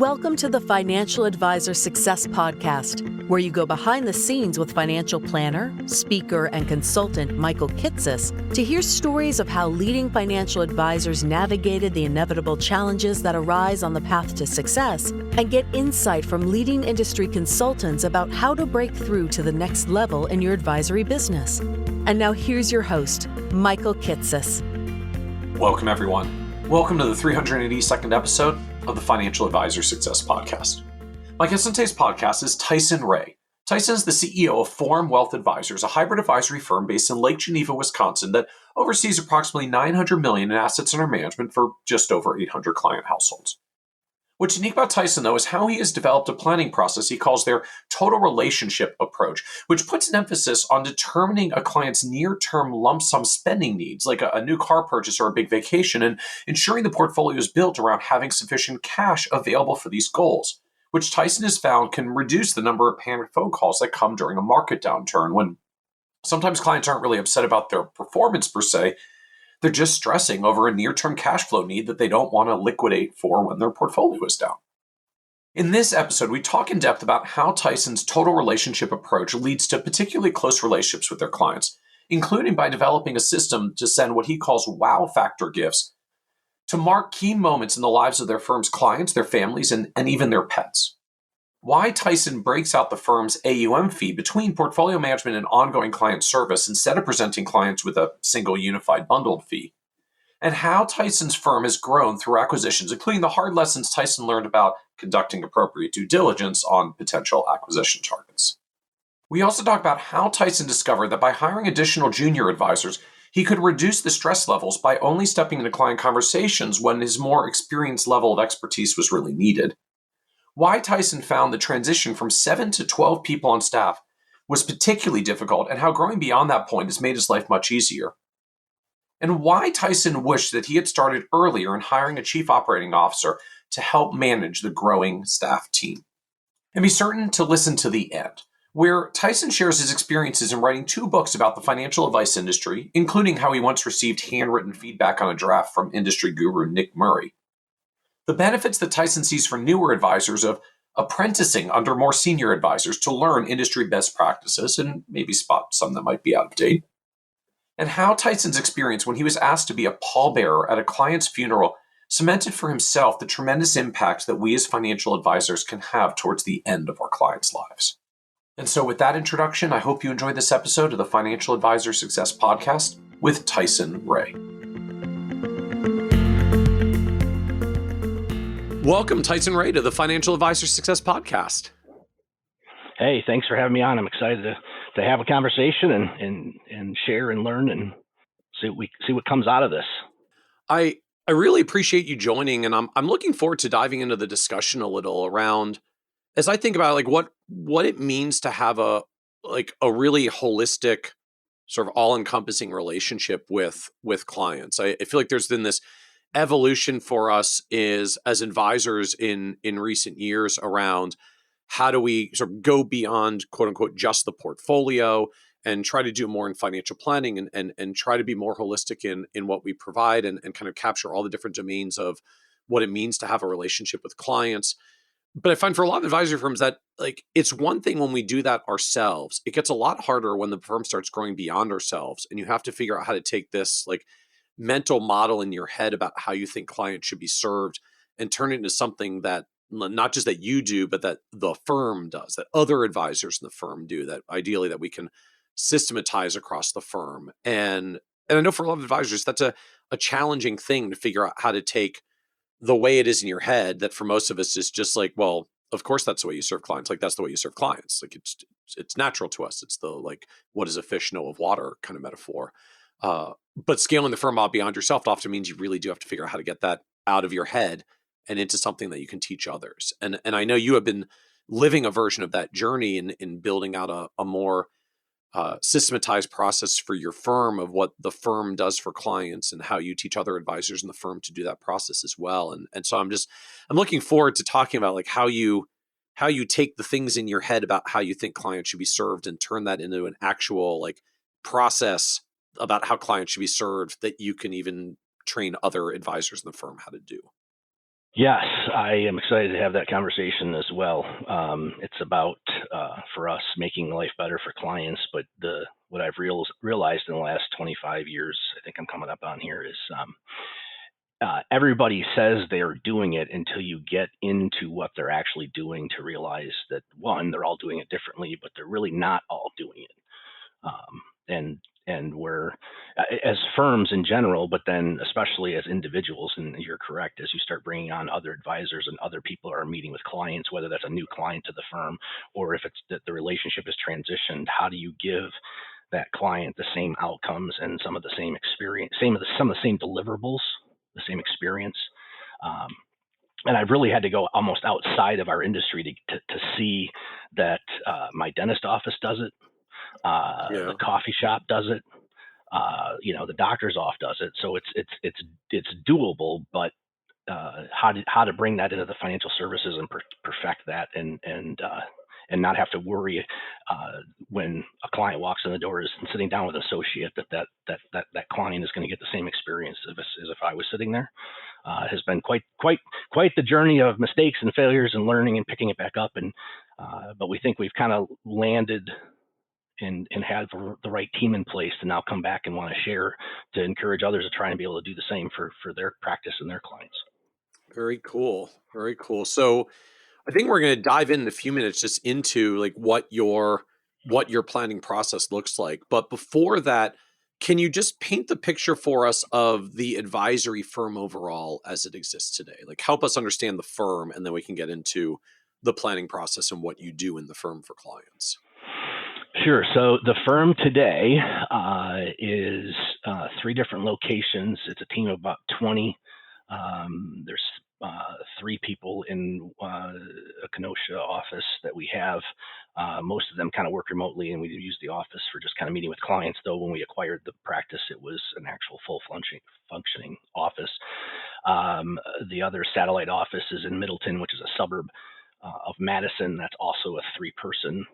Welcome to the Financial Advisor Success Podcast, where you go behind the scenes with financial planner, speaker, and consultant Michael Kitces to hear stories of how leading financial advisors navigated the inevitable challenges that arise on the path to success and get insight from leading industry consultants about how to break through to the next level in your advisory business. And now here's your host, Michael Kitces. Welcome, everyone. Welcome to the 382nd episode of the Financial Advisor Success Podcast. My guest on today's podcast is Tyson Ray. Tyson is the CEO of Forum Wealth Advisors, a hybrid advisory firm based in Lake Geneva, Wisconsin, that oversees approximately $900 million in assets under management for just over 800 client households. What's unique about Tyson, though, is how he has developed a planning process he calls their total relationship approach, which puts an emphasis on determining a client's near-term lump sum spending needs, like a new car purchase or a big vacation, and ensuring the portfolio is built around having sufficient cash available for these goals, which Tyson has found can reduce the number of panicked phone calls that come during a market downturn when sometimes clients aren't really upset about their performance per se. They're just stressing over a near-term cash flow need that they don't want to liquidate for when their portfolio is down. In this episode, we talk in depth about how Tyson's total relationship approach leads to particularly close relationships with their clients, including by developing a system to send what he calls wow factor gifts to mark key moments in the lives of their firm's clients, their families, and even their pets. Why Tyson breaks out the firm's AUM fee between portfolio management and ongoing client service instead of presenting clients with a single unified bundled fee, and how Tyson's firm has grown through acquisitions, including the hard lessons Tyson learned about conducting appropriate due diligence on potential acquisition targets. We also talk about how Tyson discovered that by hiring additional junior advisors, he could reduce the stress levels by only stepping into client conversations when his more experienced level of expertise was really needed. Why Tyson found the transition from 7 to 12 people on staff was particularly difficult, and how growing beyond that point has made his life much easier. And why Tyson wished that he had started earlier in hiring a chief operating officer to help manage the growing staff team. And be certain to listen to the end, where Tyson shares his experiences in writing 2 books about the financial advice industry, including how he once received handwritten feedback on a draft from industry guru Nick Murray. The benefits that Tyson sees for newer advisors of apprenticing under more senior advisors to learn industry best practices and maybe spot some that might be out of date. And how Tyson's experience when he was asked to be a pallbearer at a client's funeral cemented for himself the tremendous impact that we as financial advisors can have towards the end of our clients' lives. And so with that introduction, I hope you enjoyed this episode of the Financial Advisor Success Podcast with Tyson Ray. Welcome, Tyson Ray, to the Financial Advisor Success Podcast. Hey, thanks for having me on. I'm excited to have a conversation and share and learn and see what comes out of this. I really appreciate you joining, and I'm looking forward to diving into the discussion a little around, as I think about like what it means to have a really holistic, sort of all-encompassing relationship with clients. I feel like there's been this evolution for us is as advisors in recent years around how do we sort of go beyond quote unquote just the portfolio and try to do more in financial planning and try to be more holistic in what we provide and kind of capture all the different domains of what it means to have a relationship with clients. But I find for a lot of advisory firms that like it's one thing when we do that ourselves. It gets a lot harder when the firm starts growing beyond ourselves, and you have to figure out how to take this like mental model in your head about how you think clients should be served and turn it into something that not just that you do, but that the firm does, that other advisors in the firm do, that ideally that we can systematize across the firm. And I know for a lot of advisors, that's a challenging thing to figure out how to take the way it is in your head that for most of us is just like, well, of course that's the way you serve clients. Like that's the way you serve clients. Like it's natural to us. It's the like, what does a fish know of water kind of metaphor. But scaling the firm out beyond yourself often means you really do have to figure out how to get that out of your head and into something that you can teach others. And I know you have been living a version of that journey in building out a more systematized process for your firm of what the firm does for clients and how you teach other advisors in the firm to do that process as well. And so I'm looking forward to talking about like how you take the things in your head about how you think clients should be served and turn that into an actual like process about how clients should be served that you can even train other advisors in the firm how to do. Yes, I am excited to have that conversation as well. It's about, for us, making life better for clients, but what I've realized in the last 25 years, I think I'm coming up on here, is everybody says they're doing it until you get into what they're actually doing to realize that, one, they're all doing it differently, but they're really not all doing it. And we're, as firms in general, but then especially as individuals, and you're correct, as you start bringing on other advisors and other people are meeting with clients, whether that's a new client to the firm or if it's that the relationship is transitioned, how do you give that client the same outcomes and some of the same experience, some of the same deliverables, the same experience? And I've really had to go almost outside of our industry to see that my dentist office does it. The coffee shop does it. The doctor's office does it. So it's doable, but how to bring that into the financial services and perfect that and not have to worry when a client walks in the door and sitting down with an associate that client is going to get the same experience as if I was sitting there. Has been quite the journey of mistakes and failures and learning and picking it back up. And but we think we've kind of landed and had the right team in place to now come back and want to share, to encourage others to try and be able to do the same for their practice and their clients. Very cool. Very cool. So I think we're going to dive in a few minutes just into like what your planning process looks like. But before that, can you just paint the picture for us of the advisory firm overall as it exists today? Like help us understand the firm, and then we can get into the planning process and what you do in the firm for clients. Sure. So the firm today is 3 different locations. It's a team of about 20. There's 3 people in a Kenosha office that we have. Most of them kind of work remotely, and we use the office for just kind of meeting with clients. Though when we acquired the practice, it was an actual full functioning office. The other satellite office is in Middleton, which is a suburb of Madison. That's also a 3-person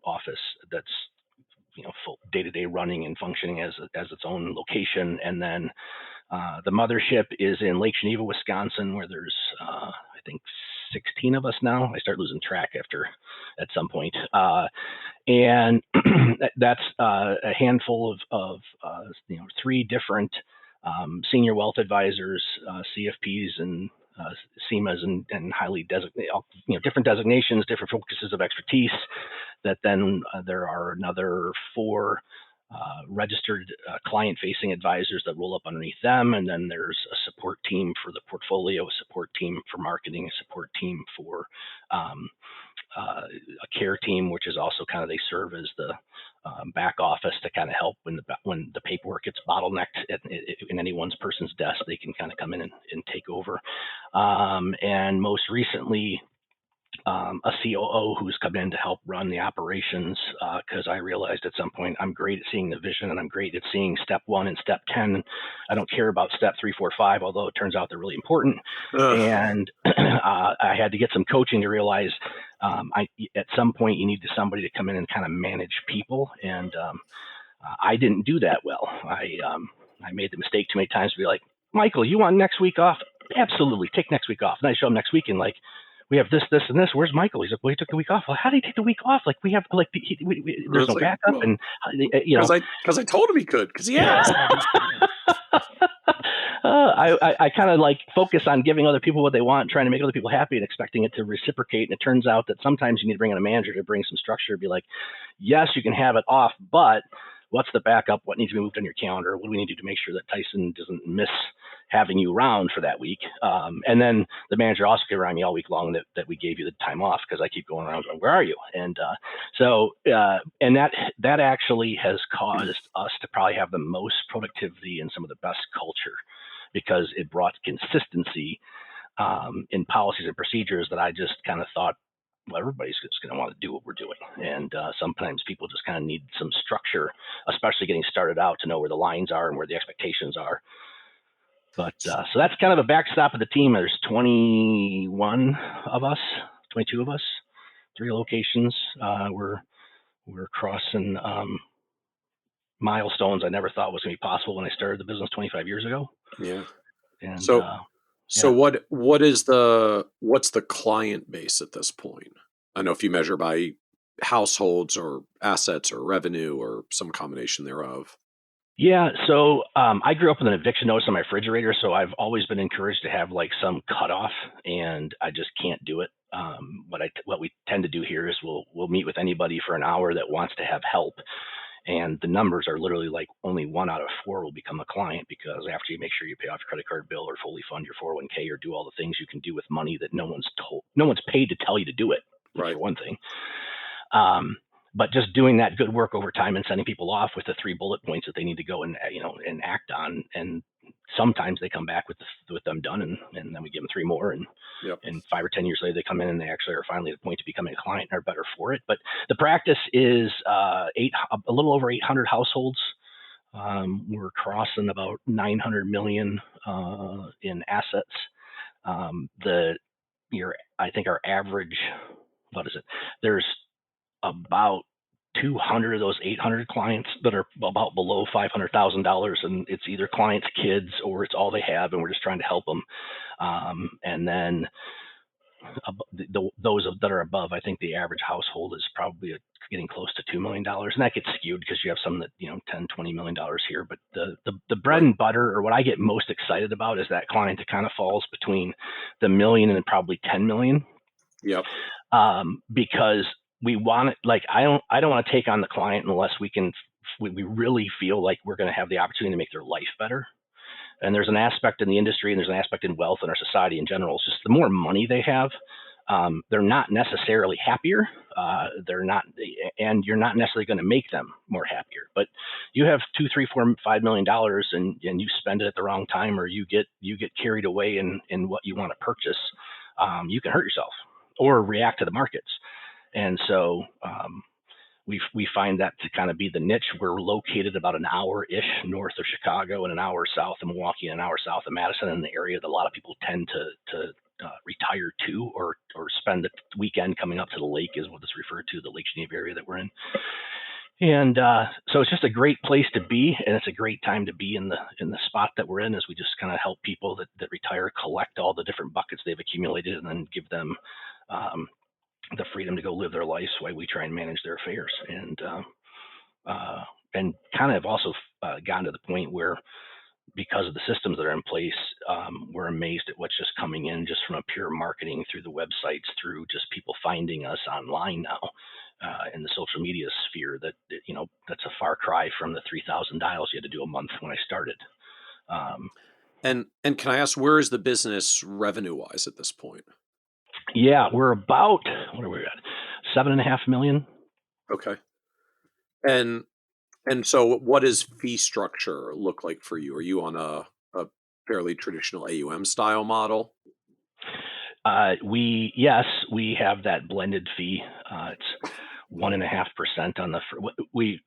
office that's full day-to-day running and functioning as its own location. And then the mothership is in Lake Geneva, Wisconsin, where there's I think 16 of us now. I start losing track at some point. And that's a handful of 3 different senior wealth advisors, CFPs, and SEMAs, and highly designated, different designations, different focuses of expertise. That then there are another 4 registered client-facing advisors that roll up underneath them, and then there's a support team for the portfolio, a support team for marketing, a support team for a care team, which is also kind of, they serve as the back office to kind of help when the paperwork gets bottlenecked in anyone's person's desk. They can kind of come in and take over. And most recently, a COO who's come in to help run the operations, because I realized at some point I'm great at seeing the vision and I'm great at seeing step 1 and step 10. I don't care about step 3, 4, 5, although it turns out they're really important. And I had to get some coaching to realize at some point you need somebody to come in and kind of manage people. And I didn't do that well. I made the mistake too many times to be like, Michael, you want next week off? Absolutely, take next week off. And I show him next week and like, we have this, and this. Where's Michael? He's like, well, he took the week off. Well, how did he take the week off? Like, we have like, there's no backup, well, and because I told him he could, because he asked. I kind of like focus on giving other people what they want, trying to make other people happy, and expecting it to reciprocate. And it turns out that sometimes you need to bring in a manager to bring some structure. Be like, yes, you can have it off, but what's the backup? What needs to be moved on your calendar? What do we need to do to make sure that Tyson doesn't miss having you around for that week? And then the manager also can remind me all week long that we gave you the time off, because I keep going around going, where are you? And and that actually has caused us to probably have the most productivity and some of the best culture, because it brought consistency in policies and procedures that I just kind of thought, well, everybody's just going to want to do what we're doing. And sometimes people just kind of need some structure, especially getting started out, to know where the lines are and where the expectations are. But so that's kind of a backstop of the team. There's 21 of us, 22 of us, 3 locations. We're crossing milestones I never thought was going to be possible when I started the business 25 years ago. Yeah. And so So Yeah. what's the client base at this point? I don't know if you measure by households or assets or revenue or some combination thereof. Yeah. So I grew up with an eviction notice on my refrigerator, so I've always been encouraged to have like some cutoff, and I just can't do it. What we tend to do here is we'll meet with anybody for an hour that wants to have help, and the numbers are literally like only 1 out of 4 will become a client, because after you make sure you pay off your credit card bill or fully fund your 401k or do all the things you can do with money that no one's paid to tell you to do it, Right. for one thing. But just doing that good work over time and sending people off with the 3 bullet points that they need to go and act on, and sometimes they come back with them done, and then we give them 3 more, and Yep. and 5 or 10 years later they come in and they actually are finally at the point to becoming a client and are better for it. But the practice is a little over 800 households. We're crossing about 900 million in assets. I think our average, what is it? There's about 200 of those 800 clients that are about below $500,000, and it's either clients' kids or it's all they have, and we're just trying to help them. And then those that are above, I think the average household is probably getting close to $2 million, and that gets skewed because you have some that $10-20 million here. But the bread and butter, or what I get most excited about, is that client that kind of falls between the million and probably 10 million. Yep. Because we want it, like I don't want to take on the client unless we really feel like we're going to have the opportunity to make their life better. And there's an aspect in the industry, and there's an aspect in wealth in our society in general. It's just the more money they have, they're not necessarily happier. And you're not necessarily going to make them more happier. But you have $2, $3, $4, $5 million, and you spend it at the wrong time, or you get carried away in what you want to purchase. You can hurt yourself or react to the markets. And so we find that to kind of be the niche. We're located about an hour-ish north of Chicago and an hour south of Milwaukee and an hour south of Madison, in the area that a lot of people tend to retire to, or spend the weekend coming up to the lake, is what it's referred to, the Lake Geneva area that we're in. And so it's just a great place to be, and it's a great time to be in the spot that we're in, as we just kind of help people that retire collect all the different buckets they've accumulated, and then give them the freedom to go live their lives while we try and manage their affairs. And kind of also gotten to the point where, because of the systems that are in place, we're amazed at what's just coming in just from a pure marketing through the websites, through just people finding us online now in the social media sphere. That's a far cry from the 3,000 dials you had to do a month when I started. And can I ask, where is the business revenue-wise at this point? Yeah, we're about, what are we at? 7.5 million. Okay. And so what does fee structure look like for you? Are you on a fairly traditional AUM style model? We have that blended fee. It's 1.5% on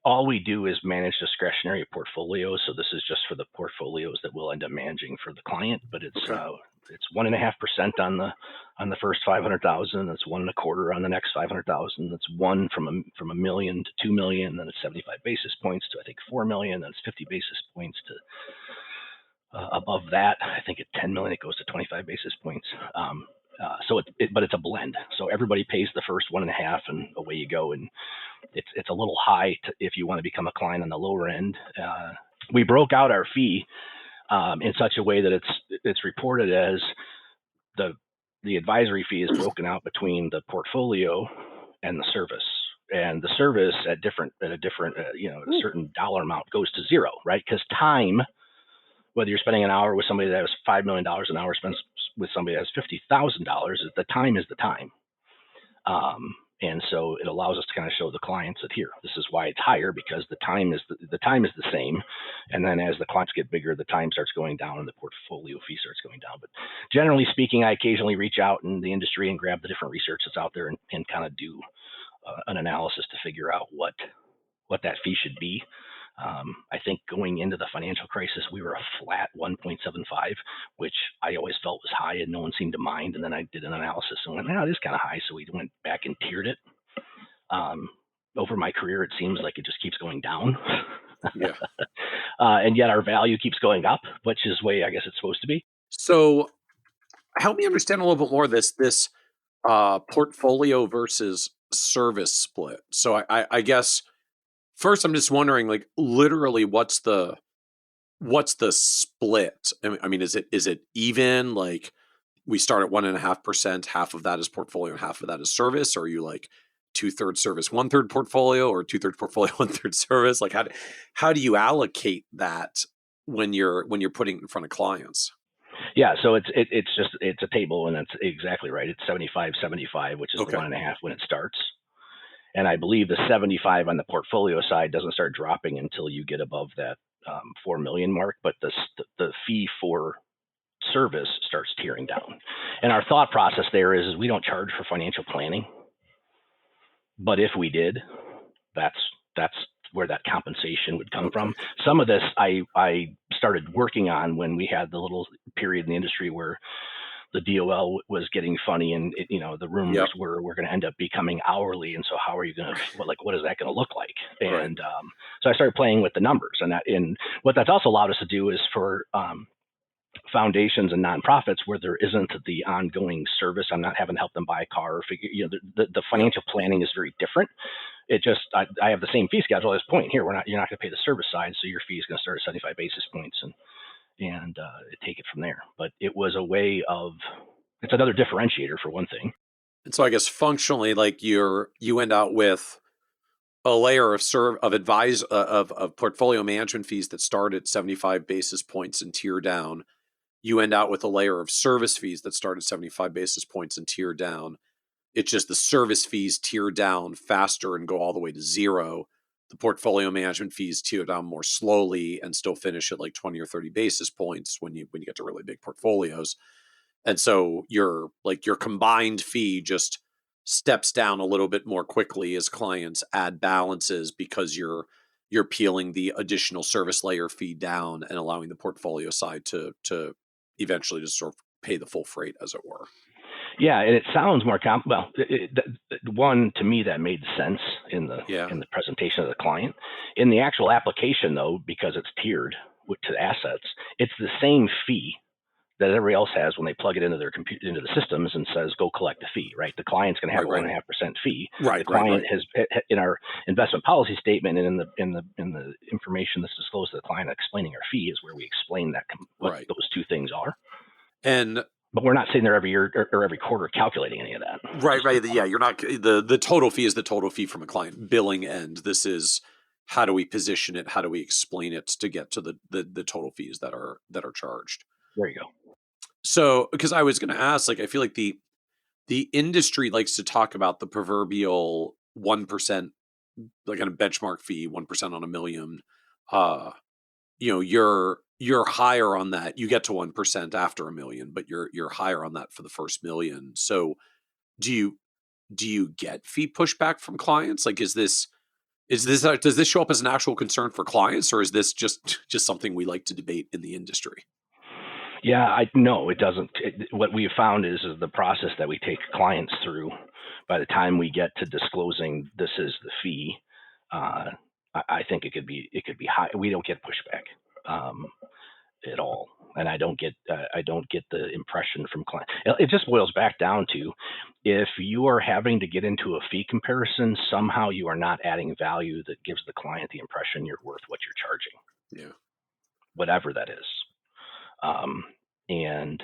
all we do is manage discretionary portfolios. So this is just for the portfolios that we'll end up managing for the client, but it's 1.5% on the first 500,000. That's 1.25% on the next 500,000. That's 1 from a million to 2 million. Then it's 75 basis points to, I think, 4 million. Then it's 50 basis points to above that. I think at 10 million it goes to 25 basis points. But it's a blend. So everybody pays the first 1.5%, and away you go. And it's a little high if you want to become a client on the lower end. We broke out our fee in such a way that it's reported as the advisory fee is broken out between the portfolio and the service. And the service at a certain dollar amount goes to zero, right? Because time, whether you're spending an hour with somebody that has $5 million, an hour spent with somebody that has $50,000, the time is the time. And so it allows us to kind of show the clients that, here, this is why it's higher, because the time is the same. And then as the clients get bigger, the time starts going down and the portfolio fee starts going down. But generally speaking, I occasionally reach out in the industry and grab the different research that's out there and kind of do an analysis to figure out what that fee should be. I think going into the financial crisis, we were a flat 1.75, which I always felt was high and no one seemed to mind. And then I did an analysis and went, it is kind of high. So we went back and tiered it. Over my career, it seems like it just keeps going down. Yeah. And yet our value keeps going up, which is the way I guess it's supposed to be. So help me understand a little bit more this portfolio versus service split. So I guess first I'm just wondering, like, literally what's the split? I mean, is it even, like we start at 1.5%, half of that is portfolio and half of that is service? Or are you like 2/3 service, 1/3 portfolio, or 2/3 portfolio, 1/3 service? Like how do you allocate that when you're putting it in front of clients? Yeah, so it's a table, and that's exactly right. It's 75/75, which is the Okay. 1.5 when it starts. And I believe the 75 on the portfolio side doesn't start dropping until you get above that 4 million mark, but the fee for service starts tearing down. And our thought process there is we don't charge for financial planning, but if we did, that's where that compensation would come Okay. from. Some of this I started working on when we had the little period in the industry where the DOL was getting funny, and the rumors Yep. were we're going to end up becoming hourly, and so how are you going to what is that going to look like? Right. And so I started playing with the numbers, and what that's also allowed us to do is for foundations and nonprofits where there isn't the ongoing service. I'm not having to help them buy a car or figure. The financial planning is very different. It just I have the same fee schedule as point here. You're not going to pay the service side, so your fee is going to start at 75 basis points and take it from there. But it was a way of it's another differentiator for one thing. And so I guess functionally, like you end out with a layer of portfolio management fees that start at 75 basis points and tier down. You end out with a layer of service fees that start at 75 basis points and tier down. It's just the service fees tier down faster and go all the way to zero. The portfolio management fees tier down more slowly and still finish at like 20 or 30 basis points when you get to really big portfolios. And so your combined fee just steps down a little bit more quickly as clients add balances because you're peeling the additional service layer fee down and allowing the portfolio side to eventually just sort of pay the full freight, as it were. Yeah, and it sounds more one to me that made sense in the presentation of the client. In the actual application, though, because it's tiered to assets, it's the same fee that everybody else has when they plug it into their computer, into the systems, and says go collect a fee. Right, the client's going to have a 1.5% fee. Right, the client has in our investment policy statement and in the information that's disclosed to the client explaining our fee is where we explain that what those two things are. But we're not sitting there every year or every quarter calculating any of that. Right. Yeah, you're not. The total fee is the total fee from a client billing end. This is how do we position it? How do we explain it to get to the total fees that are charged? There you go. So, because I was going to ask, like, I feel like the industry likes to talk about the proverbial 1%, like on a benchmark fee, 1% on a million. You're higher on that. You get to 1% after a million, but you're higher on that for the first million. So do you get fee pushback from clients? Like, does this show up as an actual concern for clients, or is this just something we like to debate in the industry? Yeah, no, it doesn't. What we have found is the process that we take clients through. By the time we get to disclosing this is the fee, I think it could be high. We don't get pushback at all, and I don't get the impression from clients. It just boils back down to if you are having to get into a fee comparison, somehow you are not adding value that gives the client the impression you're worth what you're charging. Yeah, whatever that is. And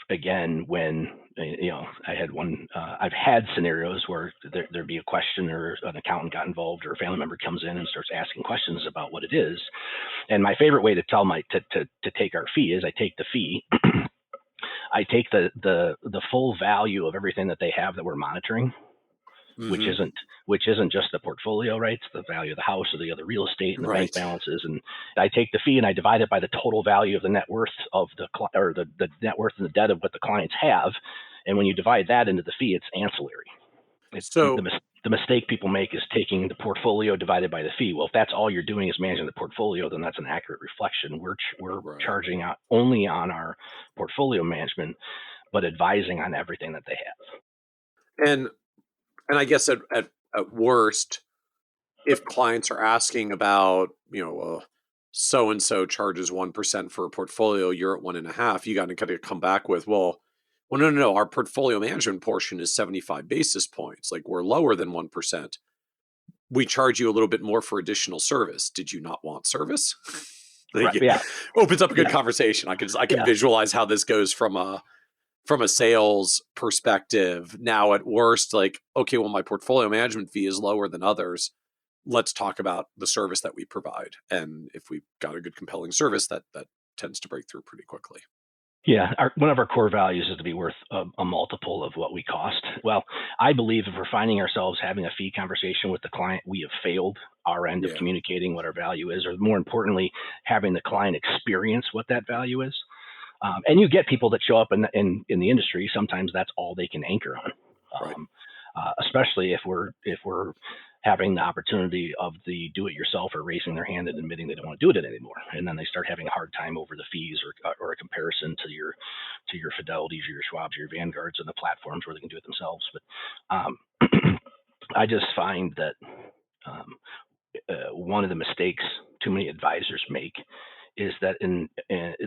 again, when I had I've had scenarios where there'd be a question or an accountant got involved or a family member comes in and starts asking questions about what it is. And my favorite way to tell to take our fee is I take the fee, I take the full value of everything that they have that we're monitoring. Mm-hmm. which isn't just the portfolio, right? It's the value of the house or the other real estate and the bank balances. And I take the fee and I divide it by the total value of the net worth of the net worth and the debt of what the clients have. And when you divide that into the fee, it's ancillary. So the mistake people make is taking the portfolio divided by the fee. Well, if that's all you're doing is managing the portfolio, then that's an accurate reflection. We're charging out only on our portfolio management, but advising on everything that they have. And I guess at worst, if clients are asking about, so-and-so charges 1% for a portfolio, you're at 1.5%, you got to kind of come back with, well, no, our portfolio management portion is 75 basis points. Like, we're lower than 1%. We charge you a little bit more for additional service. Did you not want service? Right, yeah. Opens up a good conversation. I can visualize how this goes from a sales perspective. Now, at worst, like, okay, well, my portfolio management fee is lower than others. Let's talk about the service that we provide. And if we've got a good, compelling service, that tends to break through pretty quickly. Yeah, one of our core values is to be worth a multiple of what we cost. Well, I believe if we're finding ourselves having a fee conversation with the client, we have failed our end of communicating what our value is, or more importantly, having the client experience what that value is. And you get people that show up in the industry. Sometimes that's all they can anchor on, especially if we're having the opportunity of the do-it-yourselfer raising their hand and admitting they don't want to do it anymore, and then they start having a hard time over the fees or a comparison to your Fidelities, or your Schwabs, or your Vanguards, and the platforms where they can do it themselves. But I just find that one of the mistakes too many advisors make is that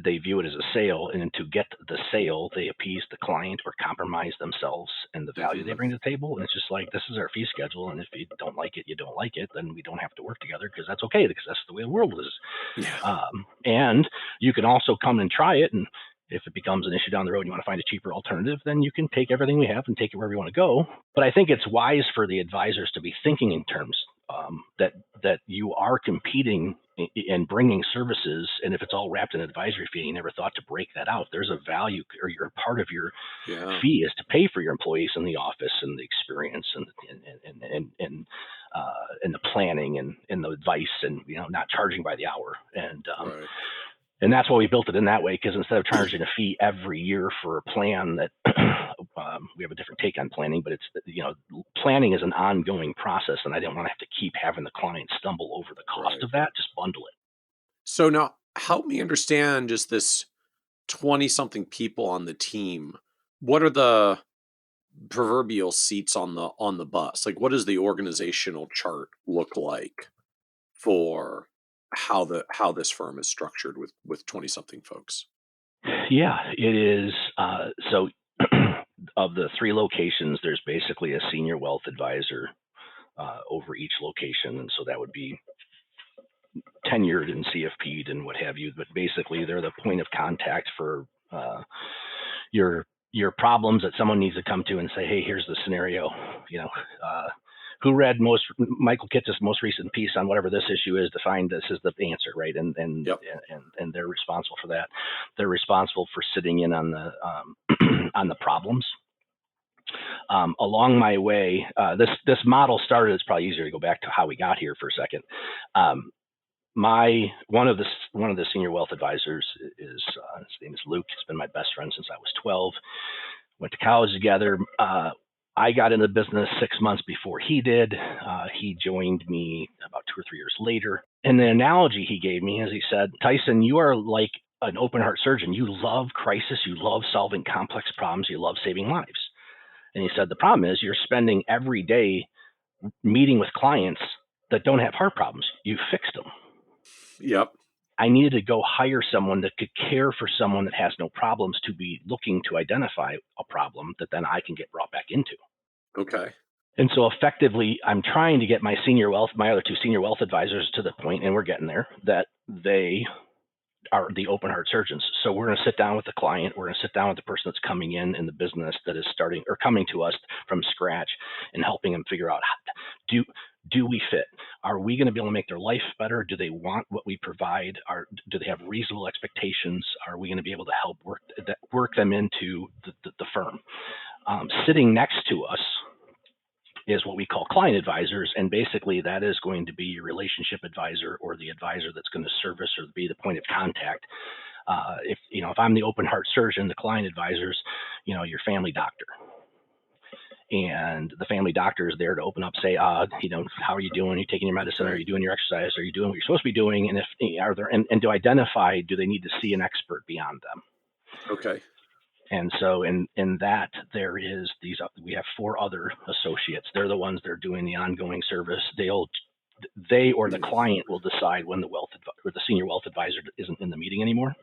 they view it as a sale, and to get the sale, they appease the client or compromise themselves and the value they bring to the table. And it's just like, this is our fee schedule, and if you don't like it, you don't like it, then we don't have to work together, because that's okay, because that's the way the world is. And you can also come and try it, and if it becomes an issue down the road and you want to find a cheaper alternative, then you can take everything we have and take it wherever you want to go. But I think it's wise for the advisors to be thinking in terms that you are competing and bringing services, and if it's all wrapped in advisory fee, you never thought to break that out. There's a value, or your part of your fee is to pay for your employees in the office, and the experience, and the planning, and the advice, and not charging by the hour. And that's why we built it in that way, because instead of charging a fee every year for a plan that we have a different take on planning, but it's, planning is an ongoing process, and I didn't want to have to keep having the client stumble over the cost of that. Just bundle it. So now help me understand just this 20-something people on the team. What are the proverbial seats on the bus? Like, what does the organizational chart look like for how this firm is structured with 20-something folks? Yeah, it is. So of the 3 locations, there's basically a senior wealth advisor over each location. And so that would be tenured and CFP'd and what have you. But basically, they're the point of contact for your problems that someone needs to come to and say, hey, here's the scenario. Who read Michael Kitces' most recent piece on whatever this issue is to find this is the answer, right? And they're responsible for that. They're responsible for sitting in on the on the problems. Along my way, this model started. It's probably easier to go back to how we got here for a second. One of the senior wealth advisors is his name is Luke. He's been my best friend since I was 12. Went to college together. I got into the business 6 months before he did. He joined me about 2 or 3 years later. And the analogy he gave me is, he said, Tyson, you are like an open heart surgeon. You love crisis. You love solving complex problems. You love saving lives. And he said, the problem is you're spending every day meeting with clients that don't have heart problems. You fixed them. Yep. I needed to go hire someone that could care for someone that has no problems, to be looking to identify a problem that then I can get brought back into. Okay. And so effectively, I'm trying to get my other 2 senior wealth advisors to the point, and we're getting there, that they are the open heart surgeons. So we're going to sit down with the client. We're going to sit down with the person that's coming in the business, that is starting or coming to us from scratch, and helping them figure out, do we fit? Are we going to be able to make their life better? Do they want what we provide? Do they have reasonable expectations? Are we going to be able to help work them into the firm? Sitting next to us is what we call client advisors, and basically that is going to be your relationship advisor, or the advisor that's going to service or be the point of contact. If I'm the open heart surgeon, the client advisors, your family doctor. And the family doctor is there to open up, say, how are you doing? Are you taking your medicine? Are you doing your exercise? Are you doing what you're supposed to be doing? And and to identify, do they need to see an expert beyond them? Okay. And so in that, there is we have 4 other associates. They're the ones that are doing the ongoing service. They'll they or the client will decide when the senior wealth advisor isn't in the meeting anymore.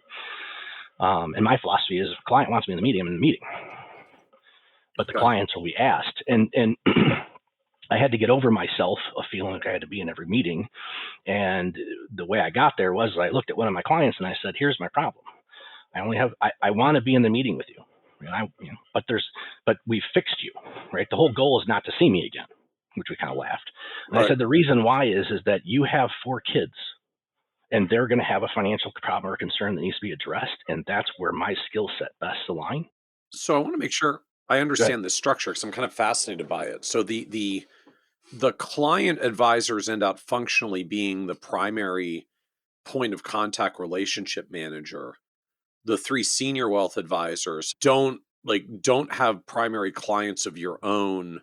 And my philosophy is, if a client wants me in the meeting, I'm in the meeting. But the clients will be asked. And I had to get over myself of feeling like I had to be in every meeting. And the way I got there was I looked at one of my clients and I said, here's my problem. I want to be in the meeting with you. But we fixed you, right? The whole goal is not to see me again, which we kind of laughed. And I said, the reason why is that you have 4 kids and they're going to have a financial problem or concern that needs to be addressed. And that's where my skill set best align. So I want to make sure I understand this structure because I'm kind of fascinated by it. So the client advisors end up functionally being the primary point of contact relationship manager. The 3 senior wealth advisors don't have primary clients of your own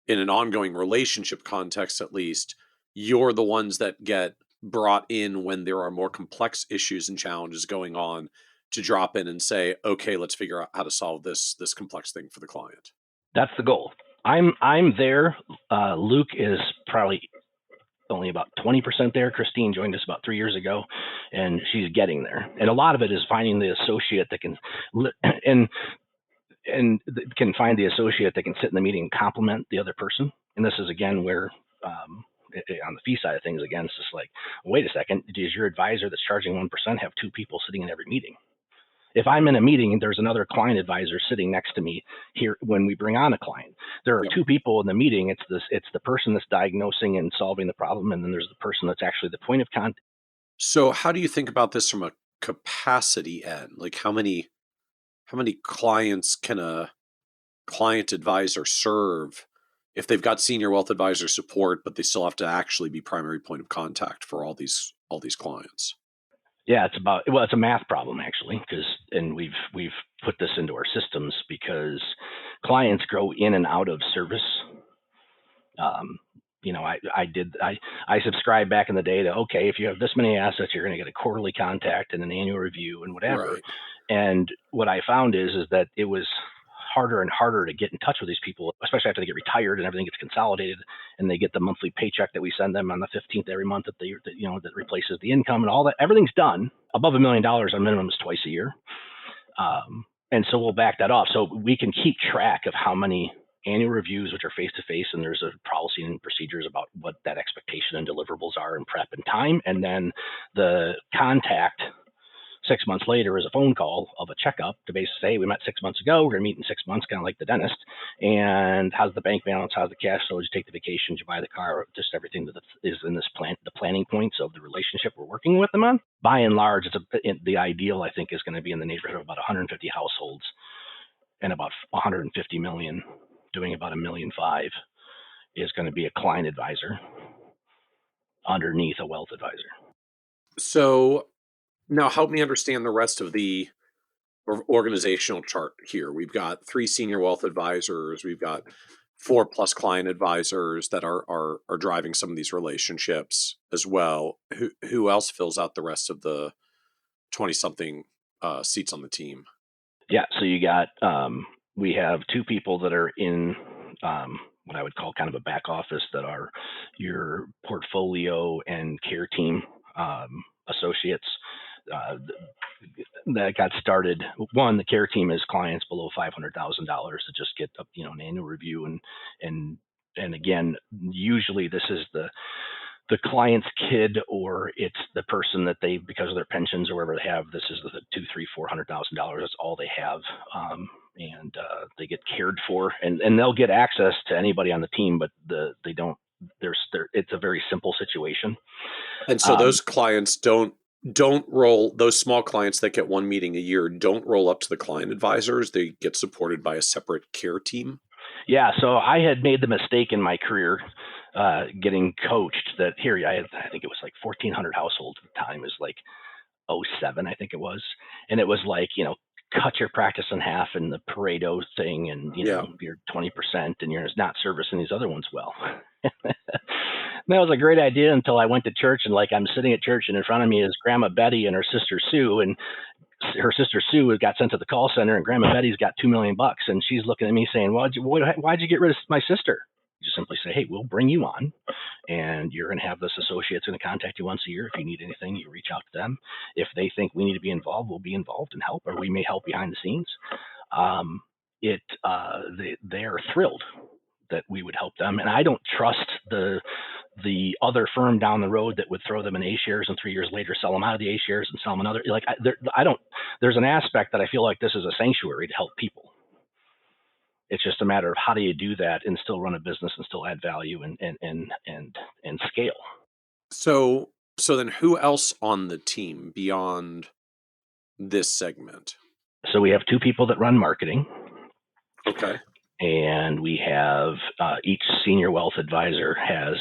in an ongoing relationship context. At least you're the ones that get brought in when there are more complex issues and challenges going on to drop in and say, okay, let's figure out how to solve this complex thing for the client. That's the goal. I'm there. Luke is probably only about 20% there. Christine joined us about 3 years ago, and she's getting there. And a lot of it is finding the associate that can can find the associate that can sit in the meeting and complement the other person. And this is again where on the fee side of things, again, it's just like, wait a second, does your advisor that's charging 1% have 2 people sitting in every meeting? If I'm in a meeting and there's another client advisor sitting next to me here when we bring on a client, there are 2 people in the meeting. It's the person that's diagnosing and solving the problem, and then there's the person that's actually the point of contact. So how do you think about this from a capacity end? Like how many clients can a client advisor serve if they've got senior wealth advisor support, but they still have to actually be primary point of contact for all these clients? Yeah, it's a math problem actually, and we've put this into our systems because clients grow in and out of service. I subscribed back in the day to, okay, if you have this many assets, you're going to get a quarterly contact and an annual review and whatever. Right. And what I found is that it was harder and harder to get in touch with these people, especially after they get retired and everything gets consolidated and they get the monthly paycheck that we send them on the 15th every month that replaces the income and all that. Everything's done. Above $1 million on minimums twice a year. And so we'll back that off. So we can keep track of how many annual reviews, which are face-to-face, and there's a policy and procedures about what that expectation and deliverables are in prep and time. And then the contact 6 months later is a phone call of a checkup to basically say, hey, we met 6 months ago. We're going to meet in 6 months, kind of like the dentist. And how's the bank balance? How's the cash flow? Did you take the vacation? Did you buy the car? Just everything that is in this the planning points of the relationship we're working with them on. By and large, the ideal, I think, is going to be in the neighborhood of about 150 households and about 150 million, doing about $1.5 million is going to be a client advisor underneath a wealth advisor. So now help me understand the rest of the organizational chart here. We've got 3 senior wealth advisors. We've got 4+ client advisors that are driving some of these relationships as well. Who else fills out the rest of the 20-something seats on the team? Yeah, so you got we have 2 people that are in what I would call kind of a back office that are your portfolio and care team associates. That got started. One, the care team is clients below $500,000 to just get an annual review, and again, usually this is the client's kid, or it's the person that they, because of their pensions or whatever they have, this is the $200,000, $300,000. That's all they have, and they get cared for, and they'll get access to anybody on the team, but they don't. It's a very simple situation, and so those clients don't roll, those small clients that get 1 meeting a year don't roll up to the client advisors. They get supported by a separate care team. Yeah. So I had made the mistake in my career getting coached that here, I think it was like 1,400 households at the time. It was like 2007, I think it was. And it was like, cut your practice in half and the Pareto thing, and you're 20% and you're not servicing these other ones well. That was a great idea until I went to church, and I'm sitting at church and in front of me is Grandma Betty and her sister Sue, and her sister Sue got sent to the call center, and Grandma Betty's got $2 million, and she's looking at me saying, why'd you get rid of my sister? You just simply say, hey, we'll bring you on and you're going to have this associate's going to contact you once a year. If you need anything, you reach out to them. If they think we need to be involved, we'll be involved and help, or we may help behind the scenes. They are thrilled that we would help them, and I don't trust the other firm down the road that would throw them in A shares and 3 years later sell them out of the A shares and sell them another. I don't. There's an aspect that I feel like this is a sanctuary to help people. It's just a matter of how do you do that and still run a business and still add value and scale. So then who else on the team beyond this segment? So we have 2 people that run marketing. Okay. And we have each senior wealth advisor has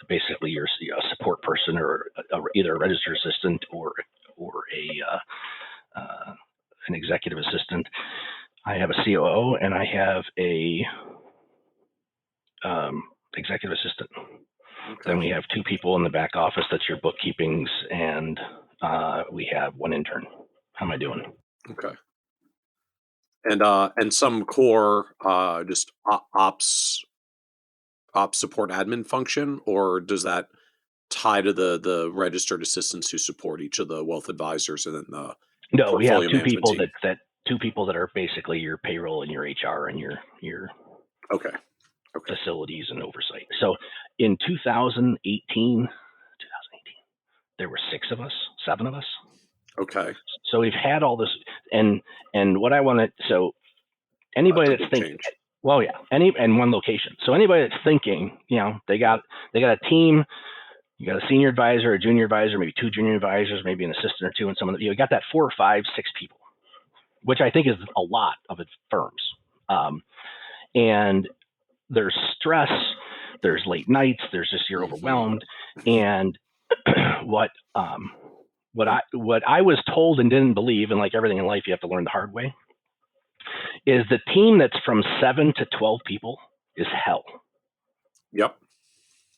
basically your support person or either a registered assistant or an executive assistant. I have a COO and I have a executive assistant. Okay. Then we have 2 people in the back office. That's your bookkeepings, and we have 1 intern. How am I doing? Okay. And some core just ops support admin function, or does that tie to the registered assistants who support each of the wealth advisors and then the No, we have 2 people team? that 2 people that are basically your payroll and your HR and your okay. facilities and oversight. So in 2018, there were 7 of us. Okay. So we've had all this, and what I want to, so anybody that's thinking, well, yeah, and 1 location. So anybody that's thinking, they got a team, you got a senior advisor, a junior advisor, maybe 2 junior advisors, maybe an assistant or 2, and some of you got that 4 or 5, 6 people, which I think is a lot of firms. And there's stress, there's late nights, there's just you're overwhelmed, and what I was told and didn't believe, and like everything in life, you have to learn the hard way, is the team that's from 7 to 12 people is hell. Yep.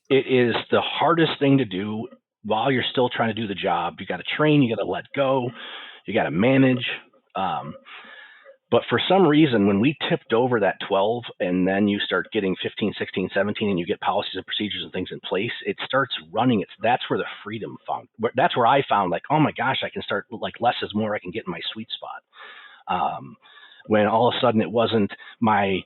It is the hardest thing to do while you're still trying to do the job. You got to train, you got to let go, you got to manage. But for some reason, when we tipped over that 12 and then you start getting 15, 16, 17, and you get policies and procedures and things in place, it starts running. That's where the freedom found. That's where I found like, oh my gosh, I can start like less is more. I can get in my sweet spot. When all of a sudden it wasn't my,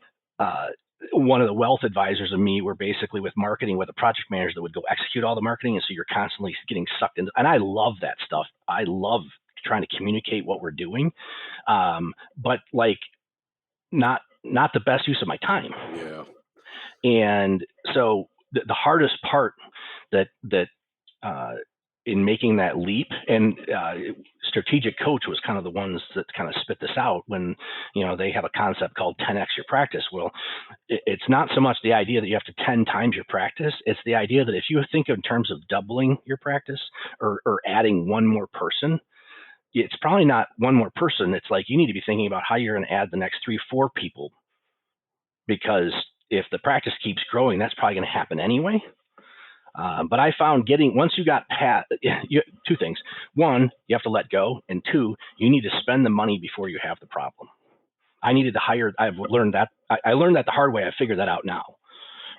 one of the wealth advisors and me were basically with marketing with a project manager that would go execute all the marketing. And so you're constantly getting sucked into, and I love that stuff. I love trying to communicate what we're doing. But like not the best use of my time. Yeah. And so the hardest part that in making that leap, and Strategic Coach was kind of the ones that kind of spit this out when, they have a concept called 10x your practice. Well, it's not so much the idea that you have to 10 times your practice. It's the idea that if you think in terms of doubling your practice or adding 1 more person, it's probably not 1 more person. It's like you need to be thinking about how you're going to add the next 3, 4 people, because if the practice keeps growing, that's probably going to happen anyway. But I found once you got past 2 things. 1, you have to let go. And 2, you need to spend the money before you have the problem. I needed to hire. I've learned that. I learned that the hard way. I figured that out now.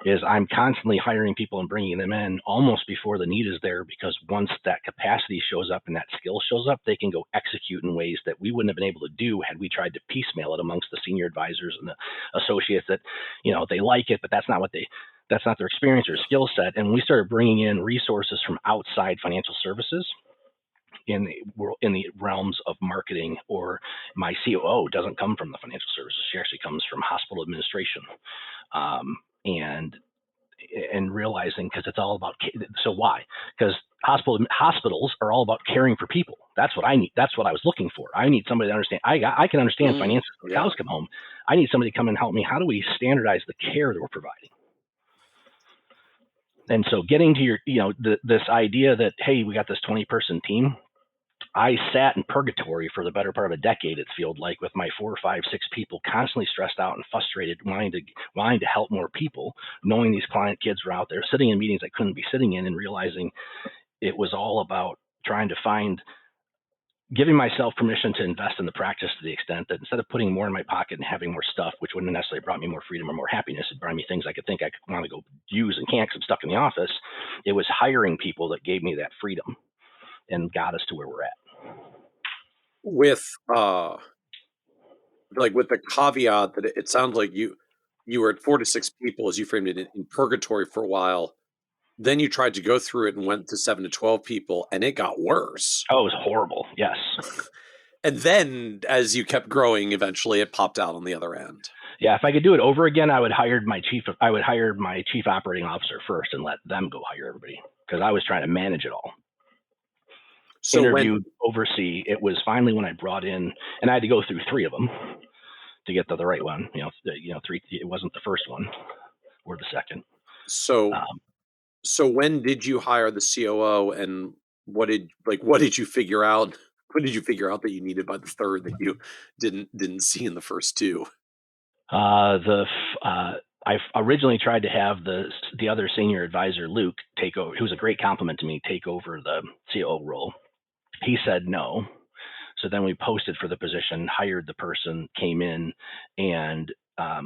Is I'm constantly hiring people and bringing them in almost before the need is there, because once that capacity shows up and that skill shows up, they can go execute in ways that we wouldn't have been able to do had we tried to piecemeal it amongst the senior advisors and the associates that, they like it, but that's not their experience or skill set. And we started bringing in resources from outside financial services in the realms of marketing, or my COO doesn't come from the financial services. She actually comes from hospital administration. And realizing, because it's all about, so why? Because hospitals are all about caring for people. That's what I need. That's what I was looking for. I need somebody to understand. I can understand finances when the cows come home. I need somebody to come and help me. How do we standardize the care that we're providing? And so getting to your, this idea that, hey, we got this 20-person team. I sat in purgatory for the better part of a decade, it feels like, with my 4, 5, 6 people, constantly stressed out and frustrated, wanting to help more people, knowing these client kids were out there, sitting in meetings I couldn't be sitting in, and realizing it was all about trying to find giving myself permission to invest in the practice to the extent that instead of putting more in my pocket and having more stuff, which wouldn't necessarily brought me more freedom or more happiness, it brought me things I could think I could want to go use and can't because I'm stuck in the office. It was hiring people that gave me that freedom and got us to where we're at. With with the caveat that it sounds like you were at 4 to 6 people, as you framed it, in purgatory for a while. Then you tried to go through it and went to 7 to 12 people, and it got worse. Oh, it was horrible. Yes. And then as you kept growing, eventually it popped out on the other end. Yeah, if I could do it over again, I would hire my chief operating officer first and let them go hire everybody, because I was trying to manage it all. So Interview, oversee. It was finally when I brought in, and I had to go through 3 of them to get to the right one. 3. It wasn't the first one or the second. So when did you hire the COO, and what did you figure out? What did you figure out that you needed by the third that you didn't see in the first 2? I originally tried to have the other senior advisor, Luke, take over. He was a great compliment to me, take over the COO role. He said no. So then we posted for the position, hired the person, came in, and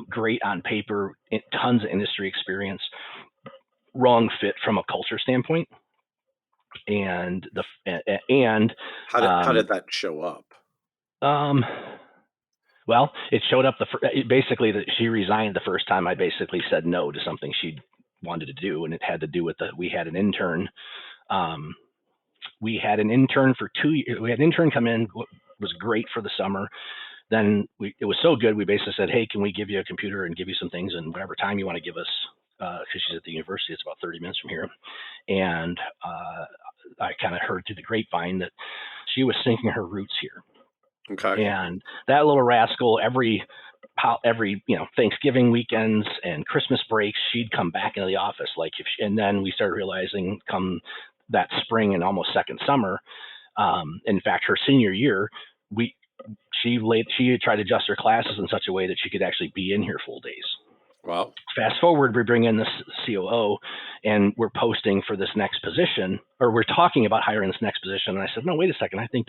great on paper, tons of industry experience. Wrong fit from a culture standpoint, and how did that show up? Well, it showed up basically that she resigned the first time I basically said no to something she wanted to do, and it had to do with we had an intern. We had an intern for 2 years. We had an intern come in, was great for the summer. Then it was so good, we basically said, hey, can we give you a computer and give you some things and whatever time you want to give us? Because she's at the university, it's about 30 minutes from here. And I kind of heard through the grapevine that she was sinking her roots here. Okay. And that little rascal, every Thanksgiving weekends and Christmas breaks, she'd come back into the office. And then we started realizing come that spring and almost second summer, in fact, her senior year, she tried to adjust her classes in such a way that she could actually be in here full days. Wow. Fast forward, we bring in this COO, and we're posting for this next position, or we're talking about hiring this next position. And I said, no, wait a second. I think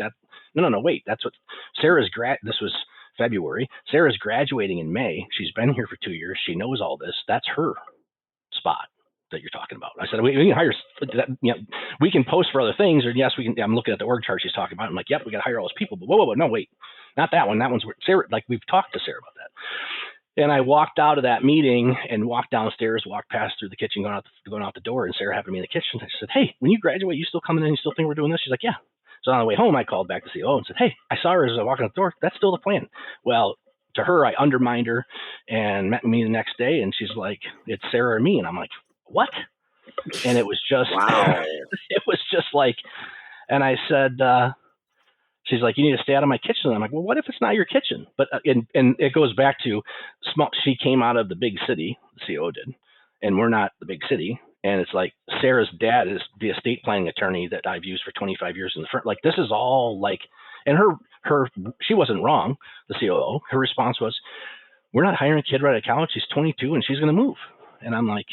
wait, that's what Sarah's this was February. Sarah's graduating in May. She's been here for 2 years. She knows all this. That's her spot that you're talking about. I said, we can hire, we can post for other things, or yes, we can. I'm looking at the org chart she's talking about. I'm like, yep, we got to hire all those people, but whoa, no, wait, not that one. That one's where Sarah, we've talked to Sarah about that. And I walked out of that meeting and walked downstairs, walked past through the kitchen, going out the door, and Sarah happened to be in the kitchen. I said, hey, when you graduate, you still coming in? You still think we're doing this? She's like, yeah. So on the way home, I called back to the CEO and said, hey, I saw her as I walked out the door. That's still the plan. Well, to her, I undermined her and met me the next day. And she's like, it's Sarah or me. And I'm like, what? And it was just, wow. It was just like, and I said, she's like, you need to stay out of my kitchen. And I'm like, well, what if it's not your kitchen? But and it goes back to small. She came out of the big city, the CEO did, and we're not the big city. And it's like Sarah's dad is the estate planning attorney that I've used for 25 years in the front. Like this is all like, and she wasn't wrong. The COO, her response was, we're not hiring a kid right out of college. She's 22 and she's going to move. And I'm like,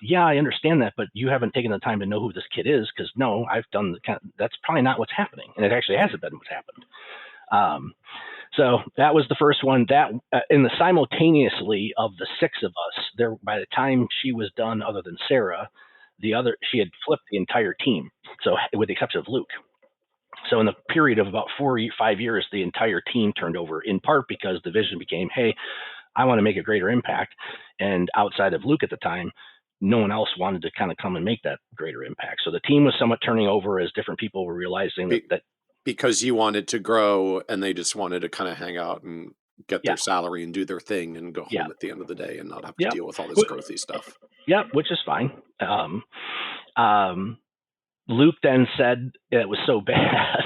yeah, I understand that, but you haven't taken the time to know who this kid is, because no, I've done that's probably not what's happening, and it actually hasn't been what's happened. So that was the first one. That in the simultaneously of the 6 of us, there by the time she was done, other than Sarah, she had flipped the entire team. So with the exception of Luke. So in the period of about 4 or 5 years, the entire team turned over, in part because the vision became, hey, I want to make a greater impact, and outside of Luke at the time, no one else wanted to kind of come and make that greater impact. So the team was somewhat turning over as different people were realizing that because you wanted to grow and they just wanted to kind of hang out and get their salary and do their thing and go home at the end of the day and not have to deal with all this growthy stuff. Yeah, which is fine. Luke then said it was so bad.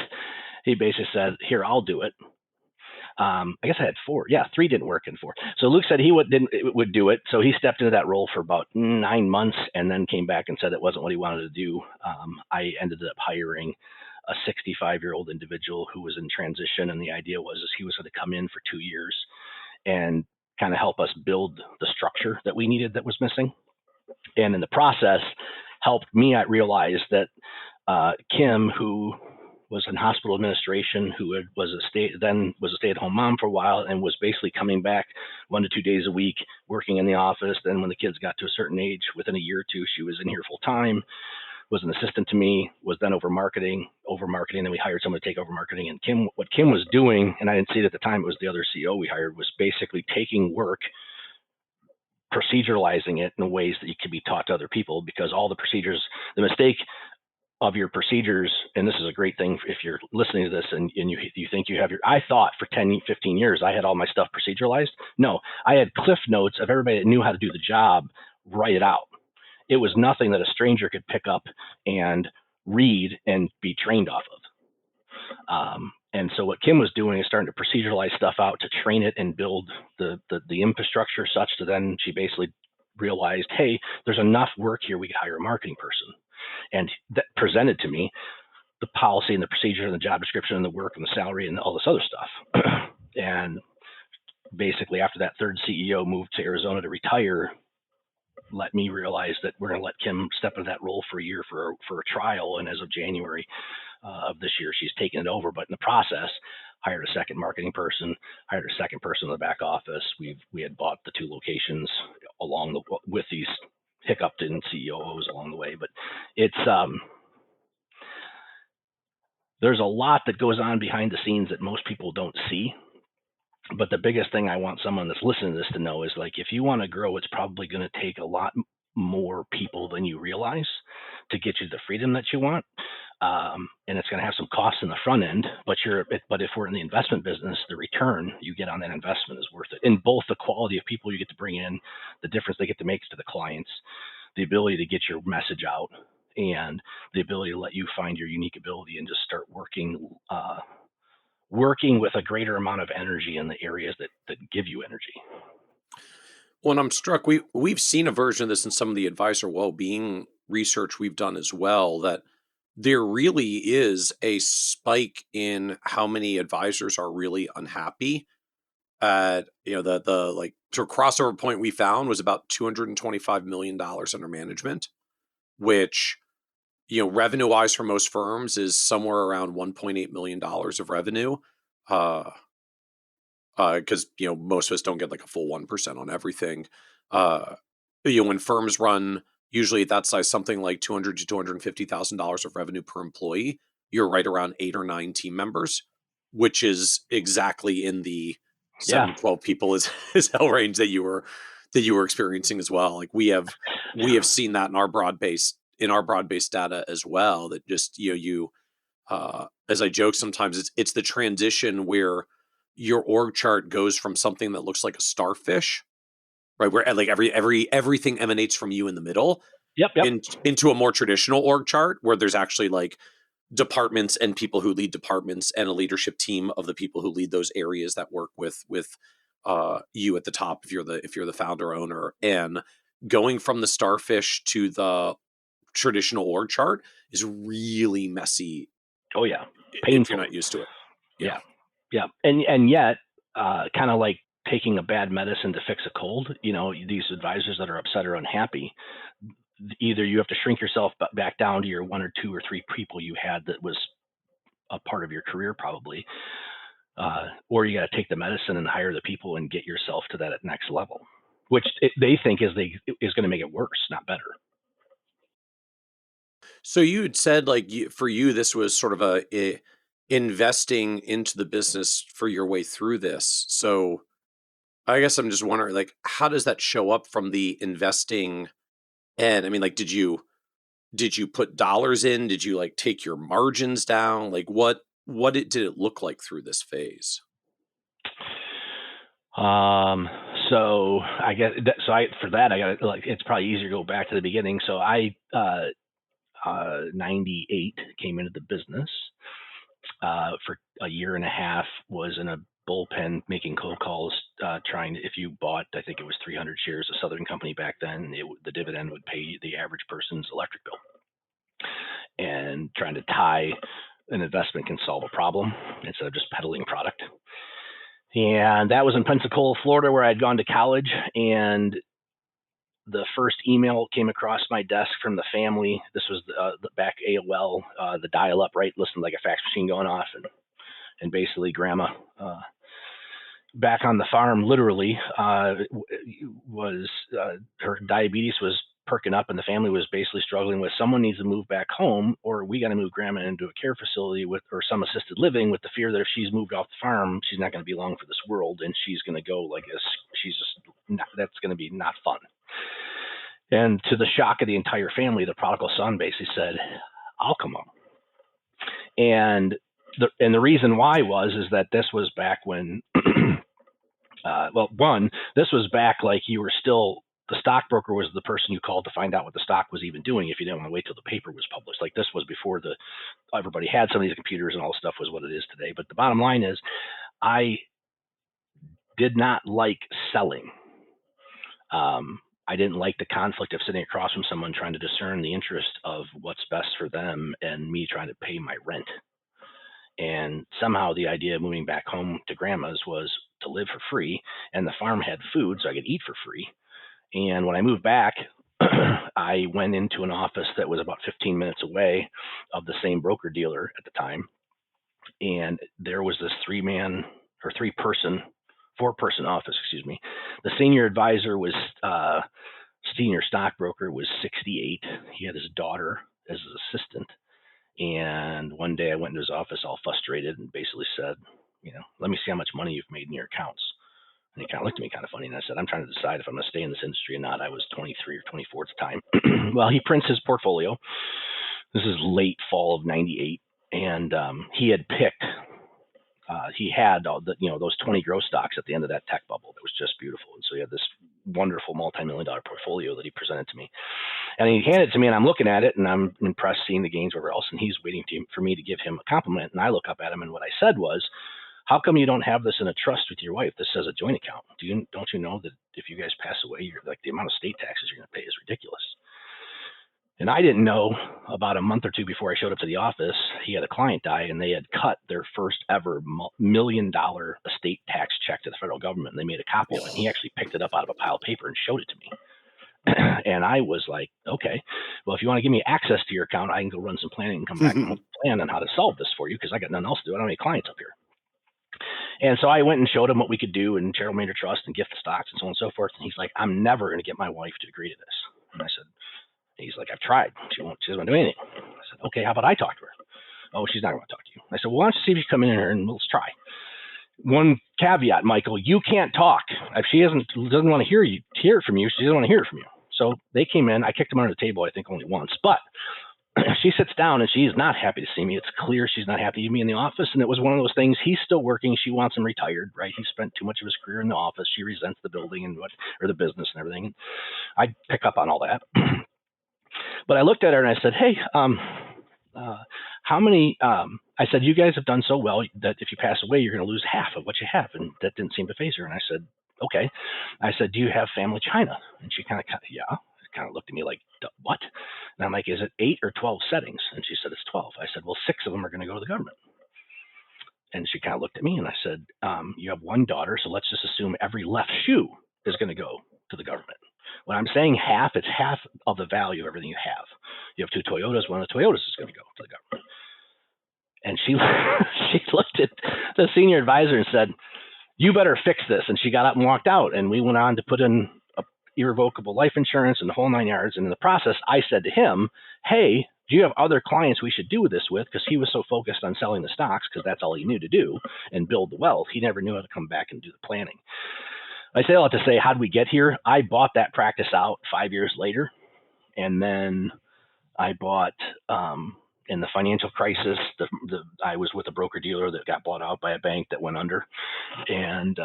He basically said, here, I'll do it. I guess I had 4. Yeah, 3 didn't work in 4. So Luke said he would do it. So he stepped into that role for about 9 months and then came back and said it wasn't what he wanted to do. I ended up hiring a 65-year-old individual who was in transition. And the idea was he was going to come in for 2 years and kind of help us build the structure that we needed that was missing. And in the process, helped me realize that Kim, who was in hospital administration, who was a stay-at-home mom for a while, and was basically coming back 1 to 2 days a week, working in the office. Then when the kids got to a certain age, within a year or two, she was in here full time, was an assistant to me, was then over marketing. Then we hired someone to take over marketing. And what Kim was doing, and I didn't see it at the time, it was the other CEO we hired, was basically taking work, proceduralizing it in ways that it could be taught to other people, because all the procedures, the mistake of your procedures, and this is a great thing if you're listening to this and you think you have I thought for 10, 15 years, I had all my stuff proceduralized. No, I had cliff notes of everybody that knew how to do the job, write it out. It was nothing that a stranger could pick up and read and be trained off of. And so what Kim was doing is starting to proceduralize stuff out to train it and build the infrastructure such that then she basically realized, hey, there's enough work here, we could hire a marketing person. And that presented to me the policy and the procedure and the job description and the work and the salary and all this other stuff. And basically after that third CEO moved to Arizona to retire, let me realize that we're going to let Kim step into that role for a year for a trial. And as of January of this year, she's taken it over. But in the process, hired a second marketing person, hired a second person in the back office. We had bought the 2 locations with these hiccuped in COOs along the way. But it's there's a lot that goes on behind the scenes that most people don't see. But the biggest thing I want someone that's listening to this to know is, like, if you want to grow, it's probably going to take a lot more people than you realize to get you the freedom that you want. And it's going to have some costs in the front end, but if we're in the investment business, the return you get on that investment is worth it. In both the quality of people you get to bring in, the difference they get to make to the clients, the ability to get your message out, and the ability to let you find your unique ability and just start working with a greater amount of energy in the areas that give you energy. Well, I'm struck. We've seen a version of this in some of the advisor well-being research we've done as well, that there really is a spike in how many advisors are really unhappy. The sort of crossover point we found was about $225 million under management, which, revenue wise for most firms is somewhere around $1.8 million of revenue. Because most of us don't get like a full 1% on everything. When firms run usually at that size something like $200,000 to $250,000 of revenue per employee, you're right around 8 or 9 team members, which is exactly in the 7 to 12 people is hell range that you were experiencing as well. Like we have seen that in our broad-based data as well. That just as I joke sometimes, it's the transition where your org chart goes from something that looks like a starfish, right, where like everything emanates from you in the middle, into a more traditional org chart where there's actually like departments and people who lead departments and a leadership team of the people who lead those areas that work with you at the top if you're the founder owner. And going from the starfish to the traditional org chart is really messy. Oh yeah, painful if you're not used to it. Yeah. And yet, kind of like taking a bad medicine to fix a cold, these advisors that are upset or unhappy, either you have to shrink yourself back down to your 1 or 2 or 3 people you had that was a part of your career probably, or you got to take the medicine and hire the people and get yourself to that next level, which they think is going to make it worse, not better. So you had said, like, for you, this was sort of a investing into the business for your way through this. So I guess I'm just wondering, like, how does that show up from the investing end? I mean, like, did you put dollars in? Did you like take your margins down? Like what did it look like through this phase? So I guess I got like, it's probably easier to go back to the beginning. So I 98 came into the business. For a year and a half, was in a bullpen making cold calls, if you bought, I think it was 300 shares of Southern Company back then, the dividend would pay the average person's electric bill. And trying to tie an investment can solve a problem instead of just peddling product. And that was in Pensacola, Florida, where I had gone to college. And the first email came across my desk from the family. This was the back AOL, the dial-up, right? Listened like a fax machine going off, and basically grandma back on the farm, literally, was her diabetes was perking up, and the family was basically struggling with someone needs to move back home, or we got to move grandma into a care facility or some assisted living, with the fear that if she's moved off the farm, she's not going to be long for this world, and she's going to go like this. She's just not, that's going to be not fun. And to the shock of the entire family, the prodigal son basically said, "I'll come home." And the reason why is that this was back when, this was back like you were still. The stockbroker was the person you called to find out what the stock was even doing if you didn't want to wait till the paper was published. Like this was before everybody had some of these computers and all this stuff was what it is today. But the bottom line is I did not like selling. I didn't like the conflict of sitting across from someone trying to discern the interest of what's best for them and me trying to pay my rent. And somehow the idea of moving back home to grandma's was to live for free, and the farm had food so I could eat for free. And when I moved back, I went into an office that was about 15 minutes away of the same broker dealer at the time. And there was this four-person office, excuse me. The senior advisor was, senior stockbroker was 68. He had his daughter as his assistant. And one day I went into his office all frustrated and basically said, let me see how much money you've made in your accounts. And he kind of looked at me kind of funny, and I said, I'm trying to decide if I'm going to stay in this industry or not. I was 23 or 24 at the time. Well, he prints his portfolio. This is late fall of 98. And he had picked, he had all the, those 20 growth stocks at the end of that tech bubble. That was just beautiful. And so he had this wonderful multi-million-dollar portfolio that he presented to me. And he handed it to me, and I'm looking at it, and I'm impressed seeing the gains wherever else. And he's waiting for me to give him a compliment. And I look up at him, and what I said was, how come you don't have this in a trust with your wife? This says a joint account. Don't you know that if you guys pass away, you're like the amount of state taxes you're going to pay is ridiculous? And I didn't know about a month or two before I showed up to the office, he had a client die, and they had cut their first ever $1 million estate tax check to the federal government. And they made a copy of it. And he actually picked it up out of a pile of paper and showed it to me. And I was like, okay, well, if you want to give me access to your account, I can go run some planning and come back and plan on how to solve this for you, because I got nothing else to do. I don't have any clients up here. And so I went and showed him what we could do and Gerald Maynard Trust and gift the stocks and so on and so forth. And he's like, I'm never going to get my wife to agree to this. And I said, he's like, I've tried. She doesn't want to do anything. I said, okay, how about I talk to her? Oh, she's not going to talk to you. I said, well, why don't you see if you come in here and let's try. One caveat, Michael, you can't talk. If she doesn't want to hear it from you, she doesn't want to hear it from you. So they came in. I kicked them under the table, I think only once. But she sits down and she is not happy to see me. It's clear she's not happy to be in the office. And it was one of those things. He's still working. She wants him retired, right? He spent too much of his career in the office. She resents the building or the business and everything. And I pick up on all that. But I looked at her and I said, hey, how many, I said, you guys have done so well that if you pass away, you're going to lose half of what you have. And that didn't seem to faze her. And I said, okay. I said, do you have family China? And she kind of looked at me like, what? And I'm like, is it 8 or 12 settings? And she said, it's 12. I said, well, 6 of them are going to go to the government. And she kind of looked at me and I said, you have one daughter, so let's just assume every left shoe is going to go to the government. When I'm saying half, it's half of the value of everything you have. You have 2 Toyotas, one of the Toyotas is going to go to the government. And she looked at the senior advisor and said, you better fix this. And she got up and walked out. And we went on to put in irrevocable life insurance and the whole 9 yards. And in the process, I said to him, hey, do you have other clients we should do this with? Because he was so focused on selling the stocks, because that's all he knew to do and build the wealth. He never knew how to come back and do the planning. I say all that to say, how did we get here? I bought that practice out 5 years later. And then I bought, in the financial crisis, I was with a broker dealer that got bought out by a bank that went under, and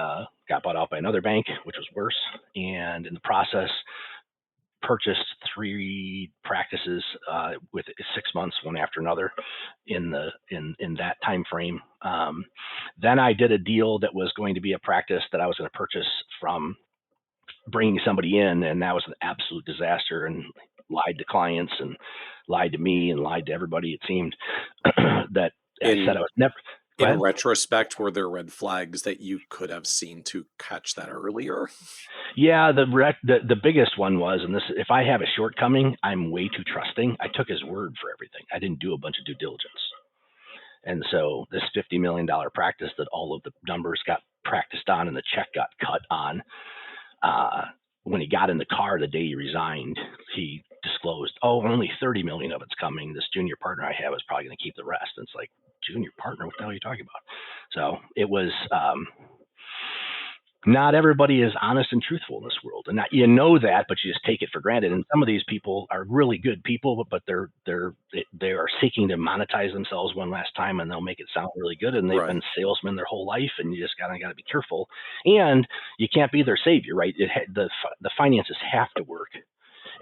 got bought out by another bank, which was worse. And in the process, purchased 3 practices with 6 months, one after another, in that time frame. Then I did a deal that was going to be a practice that I was going to purchase from bringing somebody in, and that was an absolute disaster, and lied to clients and lied to me and lied to everybody, it seemed. That I said I was never. Go In ahead. retrospect, were there red flags that you could have seen to catch that earlier? Yeah, the biggest one was, and this, if I have a shortcoming, I'm way too trusting. I took his word for everything. I didn't do a bunch of due diligence. And so this $50 million practice that all of the numbers got practiced on and the check got cut on, when he got in the car the day he resigned, he disclosed, oh, only 30 million of it's coming. This junior partner I have is probably going to keep the rest. And it's like, junior partner, what the hell are you talking about? So it was, not everybody is honest and truthful in this world, and you know that, but you just take it for granted. And some of these people are really good people, but they are seeking to monetize themselves one last time, and they'll make it sound really good. And they've been salesmen their whole life, and you just gotta be careful. And you can't be their savior, right? The finances have to work.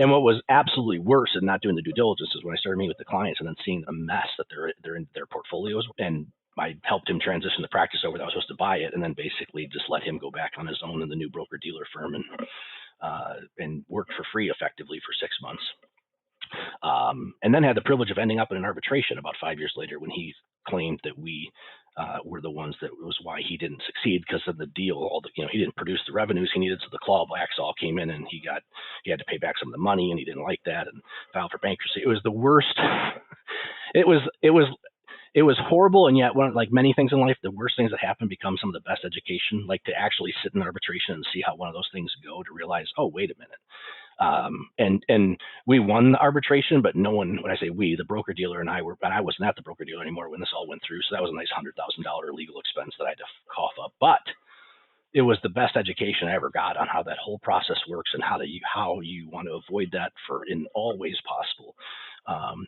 And what was absolutely worse than not doing the due diligence is when I started meeting with the clients and then seeing the mess that they're in their portfolios. And I helped him transition the practice over that I was supposed to buy it, and then basically just let him go back on his own in the new broker dealer firm and worked for free effectively for 6 months. And then had the privilege of ending up in an arbitration about 5 years later when he claimed that we were the ones that was why he didn't succeed because of the deal. He didn't produce the revenues he needed, so the clawbacks all came in, and he had to pay back some of the money, and he didn't like that and filed for bankruptcy. It was the worst. It was horrible, and yet, like many things in life, the worst things that happen become some of the best education. Like to actually sit in arbitration and see how one of those things go, to realize, oh, wait a minute. And we won the arbitration, but no one, when I say we, the broker dealer and I wasn't at the broker dealer anymore when this all went through. So that was a nice $100,000 legal expense that I had to cough up. But it was the best education I ever got on how that whole process works and how you want to avoid that in all ways possible.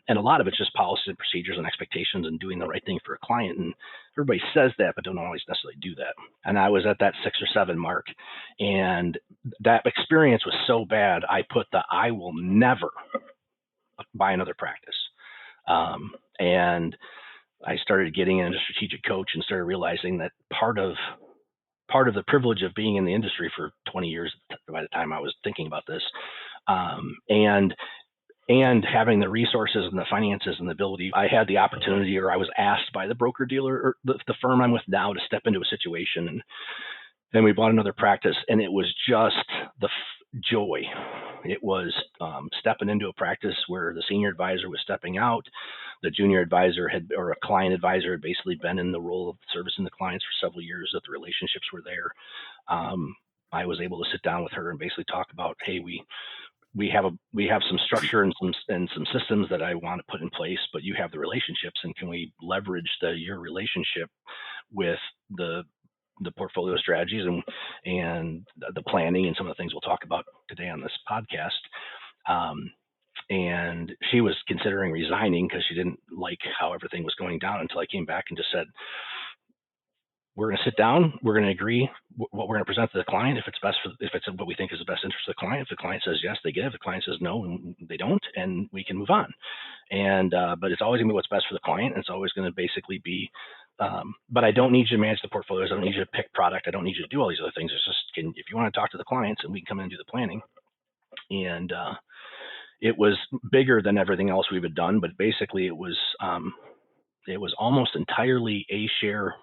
And a lot of it's just policies and procedures and expectations and doing the right thing for a client. And everybody says that, but don't always necessarily do that. And I was at that 6 or 7 mark, and that experience was so bad. I put I will never buy another practice. And I started getting into strategic coach and started realizing that part of the privilege of being in the industry for 20 years by the time I was thinking about this, and having the resources and the finances and the ability, I had the opportunity, or I was asked by the broker dealer or the firm I'm with now, to step into a situation. And we bought another practice, and it was just the joy. It was stepping into a practice where the senior advisor was stepping out. The junior advisor or a client advisor had basically been in the role of servicing the clients for several years, that the relationships were there. I was able to sit down with her and basically talk about, hey, we have some structure and some systems that I want to put in place, but you have the relationships, and can we leverage your relationship with the portfolio strategies and the planning and some of the things we'll talk about today on this podcast. And she was considering resigning because she didn't like how everything was going down, until I came back and just said, we're going to sit down. We're going to agree what we're going to present to the client. If it's what we think is the best interest of the client. If the client says yes, they get it. If the client says no, and they don't, and we can move on. And but it's always going to be what's best for the client. And it's always going to basically be. But I don't need you to manage the portfolios. I don't need you to pick product. I don't need you to do all these other things. It's just, if you want to talk to the clients, and we can come in and do the planning. And it was bigger than everything else we had done. But basically, it was almost entirely A-share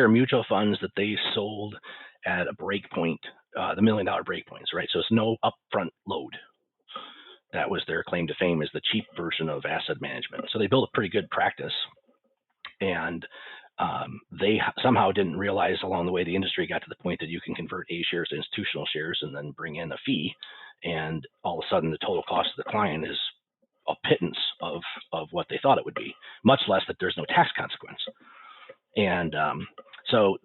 mutual funds that they sold at a break point, the $1 million break points, right? So it's no upfront load. That was their claim to fame, is the cheap version of asset management. So they built a pretty good practice, and they somehow didn't realize along the way the industry got to the point that you can convert A shares to institutional shares and then bring in a fee, and all of a sudden the total cost to the client is a pittance of what they thought it would be, much less that there's no tax consequence. And so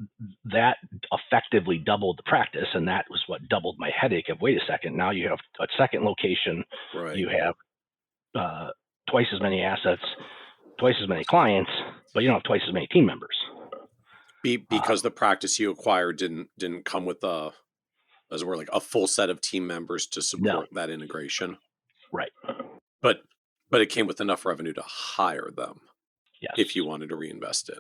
that effectively doubled the practice, and that was what doubled my headache of, wait a second, now you have a second location, right. You have twice as many assets, twice as many clients, but you don't have twice as many team members. Because the practice you acquired didn't come with as it were, like a full set of team members to support that integration. Right. But it came with enough revenue to hire them. Yes. If you wanted to reinvest in.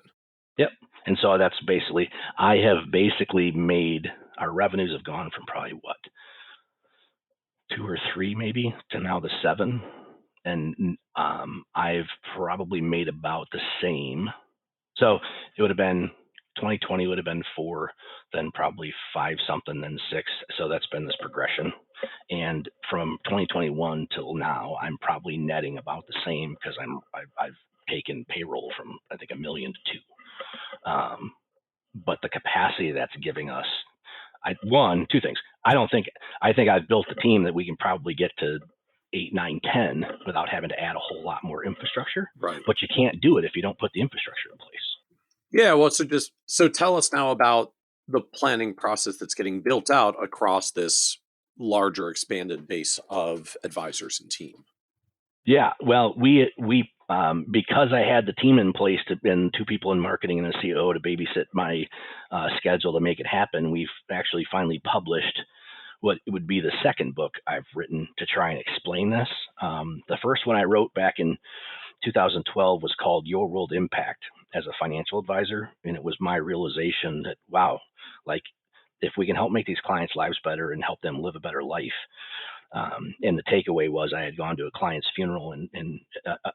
Yep. And so that's basically, I have basically made, our revenues have gone from probably 2 or 3 maybe to now the 7. And I've probably made about the same So it would have been 2020 would have been 4, then probably 5 something, then 6. So that's been this progression. And from 2021 till now, I'm probably netting about the same because I've taken payroll from I think $1 million to $2 million. But the capacity that's giving us, two things. I think I've built a team that we can probably get to 8, 9, 10 without having to add a whole lot more infrastructure. Right. But you can't do it if you don't put the infrastructure in place. Yeah. Well, so tell us now about the planning process that's getting built out across this larger expanded base of advisors and team. Yeah. Well, we because I had the team in place and 2 people in marketing and a COO to babysit my schedule to make it happen, we've actually finally published what would be the second book I've written to try and explain this. The first one I wrote back in 2012 was called Your World Impact as a Financial Advisor. And it was my realization that, wow, like if we can help make these clients' lives better and help them live a better life. And the takeaway was I had gone to a client's funeral and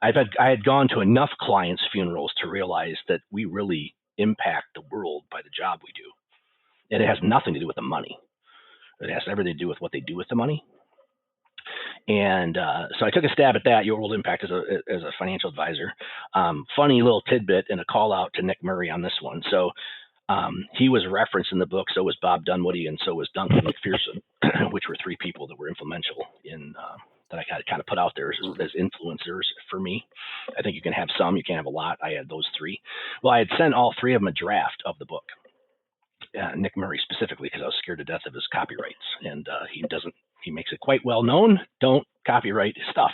I had gone to enough clients' funerals to realize that we really impact the world by the job we do. And it has nothing to do with the money. It has everything to do with what they do with the money. And so I took a stab at that, Your World Impact as a financial advisor. Funny little tidbit and a call out to Nick Murray on this one. So he was referenced in the book, so was Bob Dunwoody, and so was Duncan McPherson, which were 3 people that were influential in that I kind of put out there as influencers for me. I think you can have some, you can't have a lot. I had those 3. Well, I had sent all 3 of them a draft of the book. Nick Murray specifically, because I was scared to death of his copyrights, and he makes it quite well known. Don't copyright his stuff.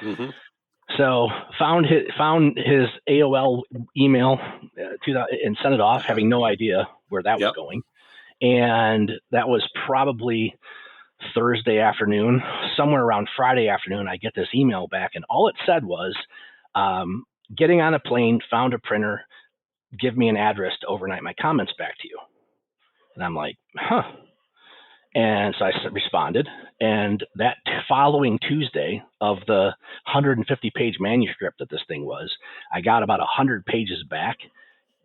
Mm-hmm. So found his AOL email and sent it off, having no idea where that was going. And that was probably Thursday afternoon. Somewhere around Friday afternoon, I get this email back, and all it said was, getting on a plane, found a printer, give me an address to overnight my comments back to you. And I'm like, huh. And so I responded, and that following Tuesday of the 150-page manuscript that this thing was, I got about 100 pages back,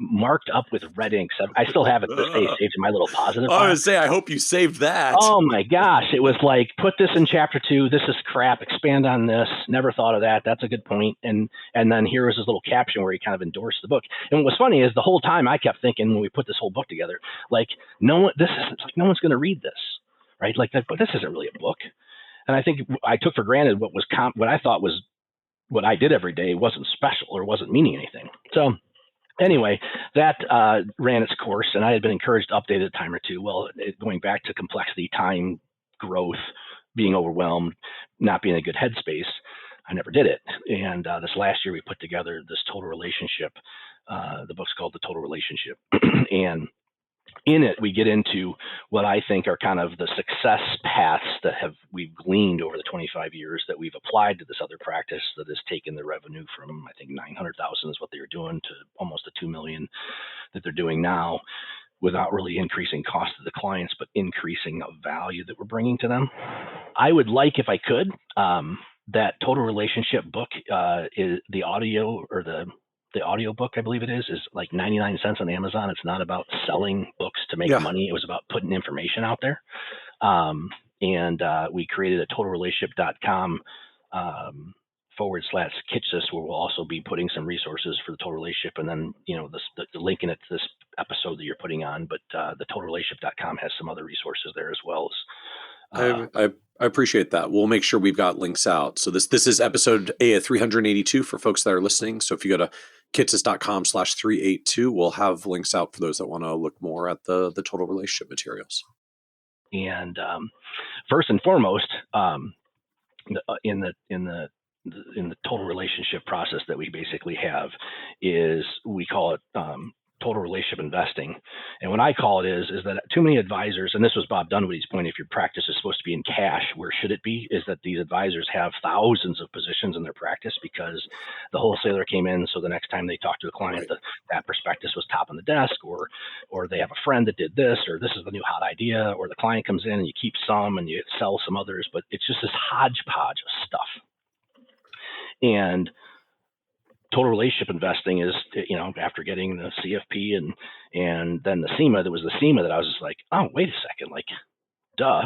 marked up with red ink. So I still have it to this day saved in my little positive. I was going to say, I hope you saved that. Oh my gosh. It was like, put this in chapter 2. This is crap. Expand on this. Never thought of that. That's a good point. And then here was this little caption where he kind of endorsed the book. And what was funny is the whole time I kept thinking when we put this whole book together, like no one's going to read this, right? Like, but this isn't really a book. And I think I took for granted what I thought was what I did every day wasn't special or wasn't meaning anything. So anyway, that ran its course, and I had been encouraged to update it a time or two. Well, going back to complexity, time, growth, being overwhelmed, not being in a good headspace, I never did it. And this last year, we put together this total relationship. The book's called The Total Relationship. And in it, we get into what I think are kind of the success paths that we've gleaned over the 25 years that we've applied to this other practice that has taken the revenue from, I think, 900,000 is what they were doing to almost the 2 million that they're doing now, without really increasing cost to the clients, but increasing the value that we're bringing to them. I would like, if I could, that Total Relationship book is the audio or the audio book, I believe it is like 99 cents on Amazon. It's not about selling books to make money. It was about putting information out there. And we created a totalrelationship.com /Kitsis, where we'll also be putting some resources for the Total Relationship. And then, the link in it to this episode that you're putting on, but the totalrelationship.com has some other resources there as well. I appreciate that. We'll make sure we've got links out. So this is episode 382 for folks that are listening. So if you go to kitsis.com /382, we'll have links out for those that want to look more at the Total Relationship materials. And first and foremost, in the Total Relationship process that we basically have is we call it total relationship investing. And what I call it is that too many advisors, and this was Bob Dunwoody's point, if your practice is supposed to be in cash, where should it be? Is that these advisors have thousands of positions in their practice because the wholesaler came in. So the next time they talk to a client, that prospectus was top on the desk, or they have a friend that did this, or this is the new hot idea, or the client comes in and you keep some and you sell some others, but it's just this hodgepodge of stuff. And total relationship investing is, after getting the CFP and then the SEMA, there was the SEMA that I was just like, oh, wait a second, like, duh.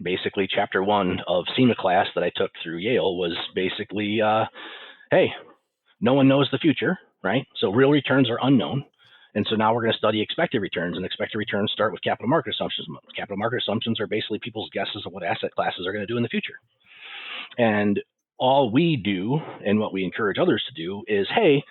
Basically chapter 1 of SEMA class that I took through Yale was basically, hey, no one knows the future, right? So real returns are unknown. And so now we're going to study expected returns, and expected returns start with capital market assumptions. Capital market assumptions are basically people's guesses of what asset classes are going to do in the future. And all we do, and what we encourage others to do, is, hey,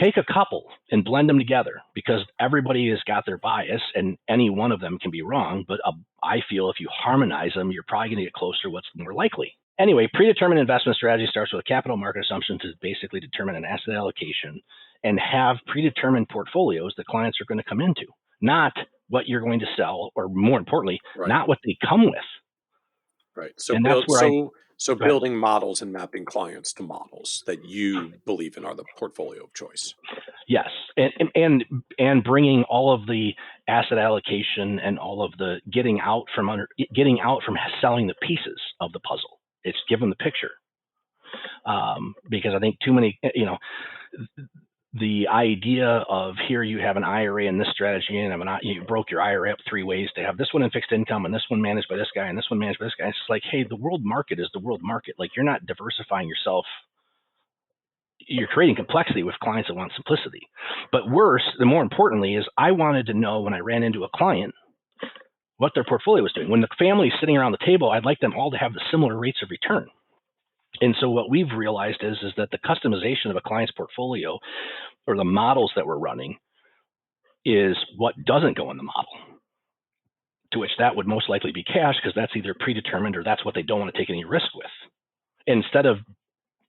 take a couple and blend them together, because everybody has got their bias and any one of them can be wrong. But I feel if you harmonize them, you're probably going to get closer to what's more likely. Anyway, predetermined investment strategy starts with a capital market assumption to basically determine an asset allocation and have predetermined portfolios that clients are going to come into, not what you're going to sell, or more importantly, not what they come with. Right. So building models and mapping clients to models that you believe in are the portfolio of choice. Yes, and bringing all of the asset allocation and all of the getting out from selling the pieces of the puzzle. It's given the picture, because I think too many, the idea of here you have an IRA in this strategy, and you broke your IRA up 3 ways to have this one in fixed income and this one managed by this guy and this one managed by this guy. It's like, hey, the world market is the world market. Like, you're not diversifying yourself. You're creating complexity with clients that want simplicity. But worse, and more importantly, is I wanted to know when I ran into a client what their portfolio was doing. When the family's sitting around the table, I'd like them all to have the similar rates of return. And so what we've realized is that the customization of a client's portfolio, or the models that we're running, is what doesn't go in the model, to which that would most likely be cash, because that's either predetermined or that's what they don't want to take any risk with. Instead of,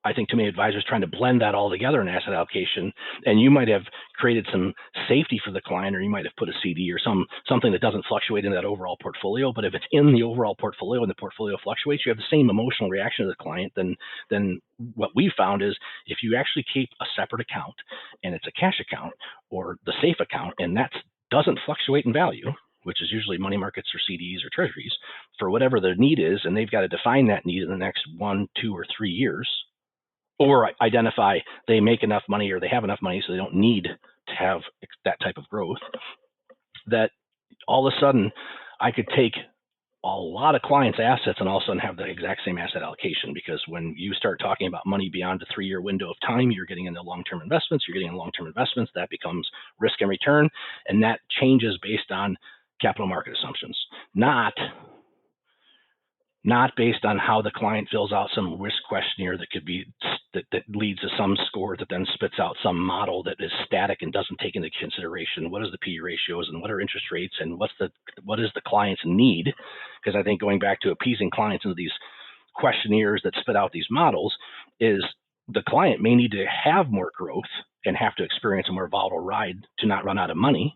I think, too many advisors trying to blend that all together in asset allocation, and you might have created some safety for the client, or you might have put a CD or something that doesn't fluctuate in that overall portfolio. But if it's in the overall portfolio and the portfolio fluctuates, you have the same emotional reaction to the client. Then what we found is, if you actually keep a separate account, and it's a cash account or the safe account, and that doesn't fluctuate in value, which is usually money markets or CDs or treasuries, for whatever their need is, and they've got to define that need in the next 1, 2, or 3 years, or identify they make enough money or they have enough money so they don't need to have that type of growth, that all of a sudden I could take a lot of clients' assets and all of a sudden have the exact same asset allocation. Because when you start talking about money beyond a 3-year window of time, you're getting into long-term investments. That becomes risk and return, and that changes based on capital market assumptions, not based on how the client fills out some risk questionnaire that could be that leads to some score that then spits out some model that is static and doesn't take into consideration what is the P/E ratios and what are interest rates and what is the client's need. Because I think going back to appeasing clients into these questionnaires that spit out these models, is the client may need to have more growth and have to experience a more volatile ride to not run out of money.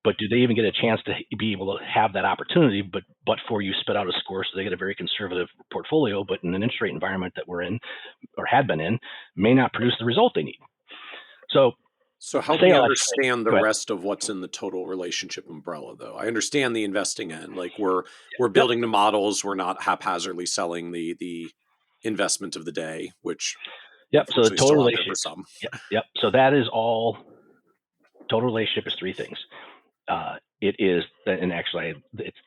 But do they even get a chance to be able to have that opportunity? But for you spit out a score, so they get a very conservative portfolio, but in an interest rate environment that we're in or had been in, may not produce the result they need. So help me understand the rest of what's in the total relationship umbrella, though. I understand the investing end. Like we're building the models. We're not haphazardly selling the investment of the day, which so the total relationship for some. So that is all. Total relationship is 3 things. It is, and actually,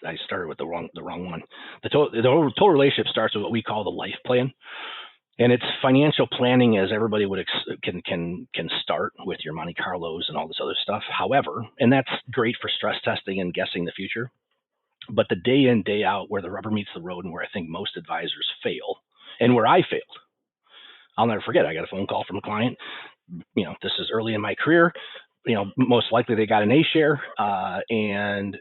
I started with the wrong one. The total relationship starts with what we call the life plan, and it's financial planning as everybody would can start with your Monte Carlos and all this other stuff. However, and that's great for stress testing and guessing the future, but the day in, day out, where the rubber meets the road, and where I think most advisors fail, and where I failed, I'll never forget. I got a phone call from a client. This is early in my career. Most likely they got an A share, and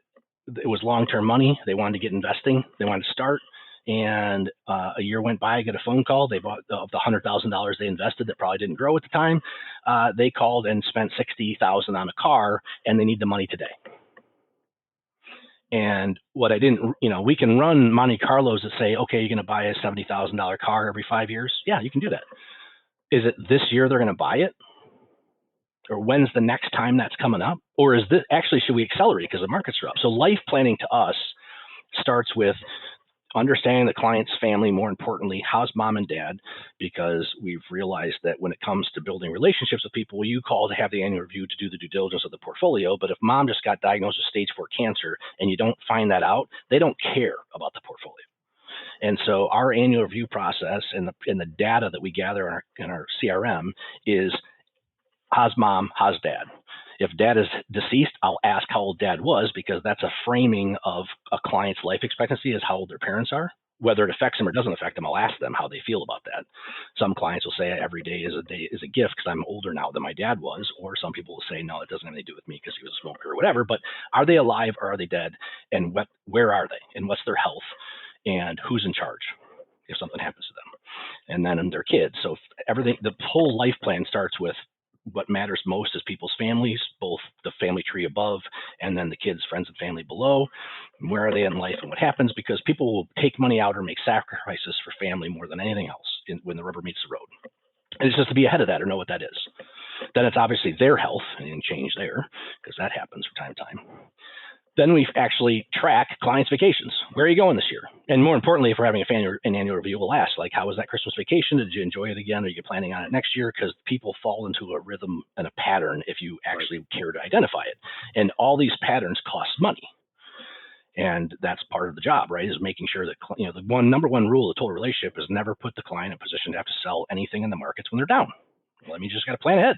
it was long-term money. They wanted to get investing. They wanted to start. And a year went by, I get a phone call. They bought of the $100,000 they invested that probably didn't grow at the time. They called and spent $60,000 on a car, and they need the money today. And what I didn't, we can run Monte Carlos that say, okay, you're going to buy a $70,000 car every 5 years. Yeah, you can do that. Is it this year they're going to buy it? Or when's the next time that's coming up? Or is this actually, should we accelerate because the markets are up? So life planning to us starts with understanding the client's family, more importantly, how's mom and dad, because we've realized that when it comes to building relationships with people, you call to have the annual review to do the due diligence of the portfolio. But if mom just got diagnosed with stage 4 cancer and you don't find that out, they don't care about the portfolio. And so our annual review process and the data that we gather in our CRM is how's mom, how's dad. If dad is deceased, I'll ask how old dad was, because that's a framing of a client's life expectancy is how old their parents are. Whether it affects them or doesn't affect them, I'll ask them how they feel about that. Some clients will say every day is a gift because I'm older now than my dad was, or some people will say no, it doesn't have anything to do with me because he was a smoker or whatever. But are they alive or are they dead? And where are they? And what's their health? And who's in charge if something happens to them? And then their kids. So everything, the whole life plan starts with what matters most is people's families, both the family tree above and then the kids, friends, and family below. And where are they in life and what happens? Because people will take money out or make sacrifices for family more than anything else when the rubber meets the road. And it's just to be ahead of that or know what that is. Then it's obviously their health and change there, because that happens from time to time. Then we actually track clients' vacations. Where are you going this year? And more importantly, if we're having an annual review, we'll ask, like, how was that Christmas vacation? Did you enjoy it again? Are you planning on it next year? Because people fall into a rhythm and a pattern if you actually care to identify it. And all these patterns cost money. And that's part of the job, right? Is making sure that, the number one rule of the total relationship is never put the client in a position to have to sell anything in the markets when they're down. Well, that means you just got to plan ahead.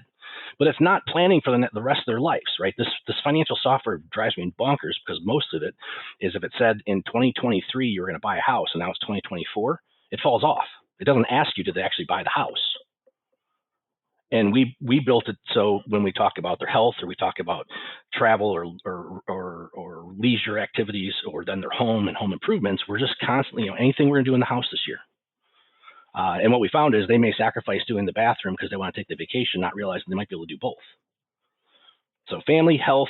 But it's not planning for the rest of their lives, right? This financial software drives me bonkers, because most of it is, if it said in 2023 you were going to buy a house and now it's 2024, it falls off. It doesn't ask you, did they actually buy the house? And we built it so when we talk about their health, or we talk about travel or leisure activities, or then their home and home improvements, we're just constantly, anything we're going to do in the house this year. And what we found is they may sacrifice doing the bathroom because they want to take the vacation, not realizing they might be able to do both. So family, health,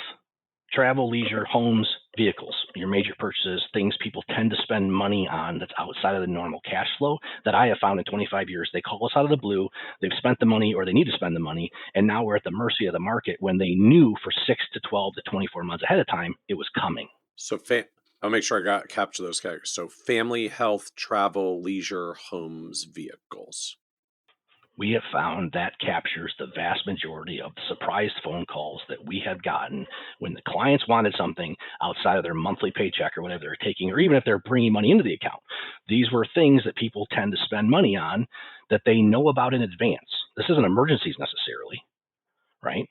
travel, leisure, homes, vehicles, your major purchases, things people tend to spend money on that's outside of the normal cash flow that I have found in 25 years. They call us out of the blue, they've spent the money or they need to spend the money, and now we're at the mercy of the market when they knew for 6 to 12 to 24 months ahead of time it was coming. So I'll make sure I capture those categories. So family, health, travel, leisure, homes, vehicles. We have found that captures the vast majority of the surprise phone calls that we have gotten when the clients wanted something outside of their monthly paycheck or whatever they're taking, or even if they're bringing money into the account. These were things that people tend to spend money on that they know about in advance. This isn't emergencies necessarily, right?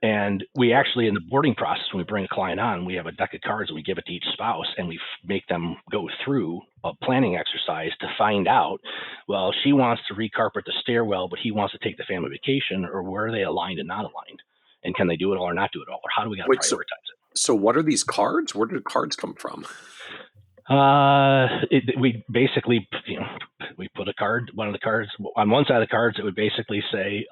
And we actually, in the boarding process, when we bring a client on, we have a deck of cards and we give it to each spouse, and we make them go through a planning exercise to find out, well, she wants to recarpet the stairwell, but he wants to take the family vacation, or where are they aligned and not aligned? And can they do it all or not do it all? Or how do we got to prioritize it? So what are these cards? Where do cards come from? We basically, we put one of the cards on one side of the cards. It would basically say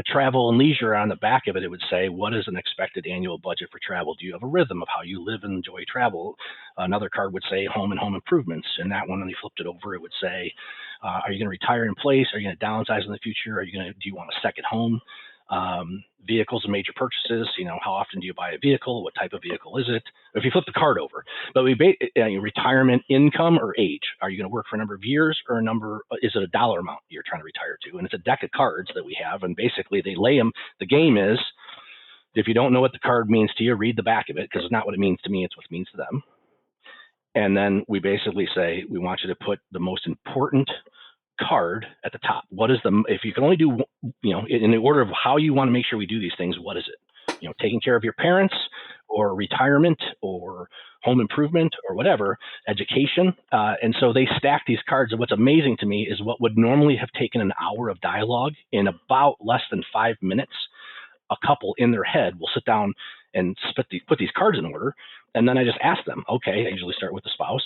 travel and leisure. On the back of it, it would say, what is an expected annual budget for travel? Do you have a rhythm of how you live and enjoy travel? Another card would say home and home improvements. And that one, when you flipped it over, it would say, are you going to retire in place? Are you going to downsize in the future? Do you want a second home? Vehicles and major purchases, how often do you buy a vehicle? What type of vehicle is it? If you flip the card over, but retirement income or age, are you going to work for a number of years or is it a dollar amount you're trying to retire to? And it's a deck of cards that we have. And basically they lay them. The game is, if you don't know what the card means to you, read the back of it, because it's not what it means to me. It's what it means to them. And then we basically say, we want you to put the most important card at the top. If you can only do, in the order of how you want to make sure we do these things, what is it? Taking care of your parents, or retirement, or home improvement, or whatever, education. And so they stack these cards. And what's amazing to me is what would normally have taken an hour of dialogue, in about less than 5 minutes, a couple in their head will sit down and put these cards in order. And then I just ask them, okay, I usually start with the spouse,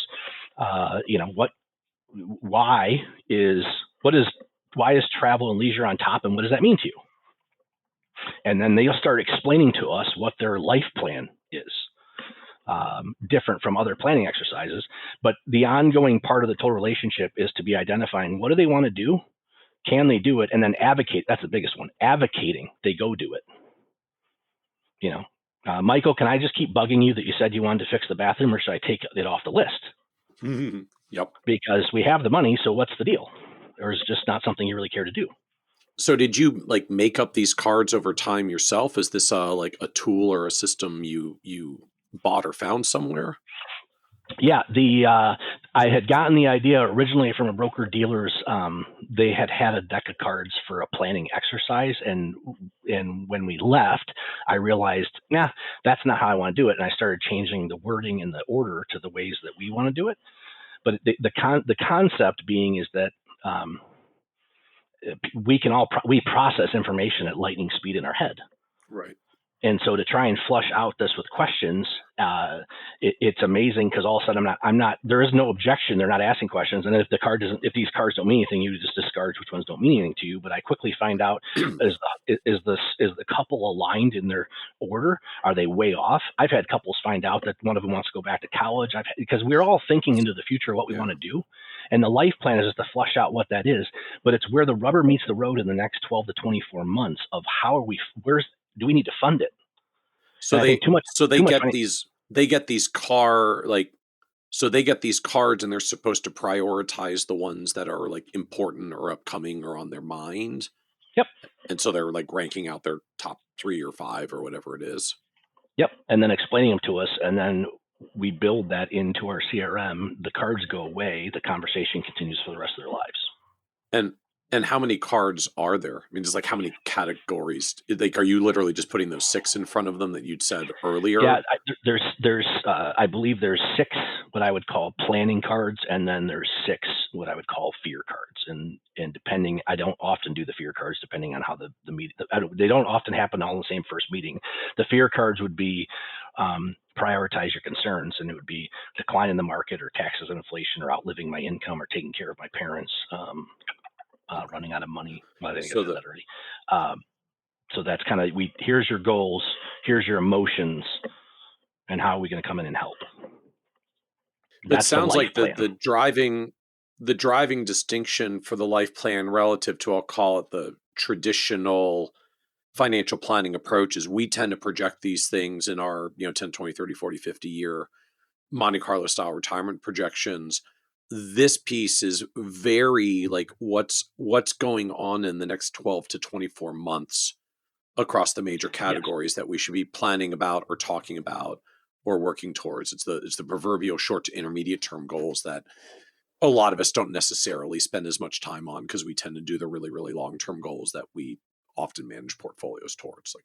why is travel and leisure on top, and what does that mean to you? And then they'll start explaining to us what their life plan is, different from other planning exercises. But the ongoing part of the total relationship is to be identifying, what do they want to do? Can they do it? And then advocate. That's the biggest one. Advocating, they go do it. Michael, can I just keep bugging you that you said you wanted to fix the bathroom, or should I take it off the list? Yep. Because we have the money, so what's the deal? Or is it just not something you really care to do? So did you like make up these cards over time yourself? Is this like a tool or a system you bought or found somewhere? Yeah, I had gotten the idea originally from a broker dealers. They had a deck of cards for a planning exercise, and when we left, I realized, that's not how I want to do it, and I started changing the wording and the order to the ways that we want to do it. But the concept being is that we process information at lightning speed in our head. Right. And so to try and flush out this with questions, it's amazing because all of a sudden there is no objection. They're not asking questions. And if these cards don't mean anything, you just discard which ones don't mean anything to you. But I quickly find out, is the couple aligned in their order? Are they way off? I've had couples find out that one of them wants to go back to college. Because we're all thinking into the future, what we want to do. And the life plan is just to flush out what that is. But it's where the rubber meets the road in the next 12 to 24 months of do we need to fund it? So they get these cards and they're supposed to prioritize the ones that are like important or upcoming or on their mind. Yep. And so they're like ranking out their top 3 or 5 or whatever it is. Yep. And then explaining them to us, and then we build that into our CRM. The cards go away. The conversation continues for the rest of their lives. And how many cards are there? I mean, just like how many categories? Like, are you literally just putting those 6 in front of them that you'd said earlier? Yeah, I believe there's 6 what I would call planning cards, and then there's 6 what I would call fear cards. And depending, I don't often do the fear cards depending on how the meeting. They don't often happen all in the same first meeting. The fear cards would be prioritize your concerns, and it would be decline in the market, or taxes and inflation, or outliving my income, or taking care of my parents. Running out of money. I think I said that already. So that's kind of here's your goals, here's your emotions, and how are we going to come in and help? It sounds like the driving distinction for the life plan relative to, I'll call it, the traditional financial planning approach is we tend to project these things in our 10, 20, 30, 40, 50 year Monte Carlo style retirement projections. This piece is very like what's going on in the next 12 to 24 months across the major categories that we should be planning about or talking about or working towards. It's the proverbial short to intermediate term goals that a lot of us don't necessarily spend as much time on because we tend to do the really, really long-term goals that we often manage portfolios towards, like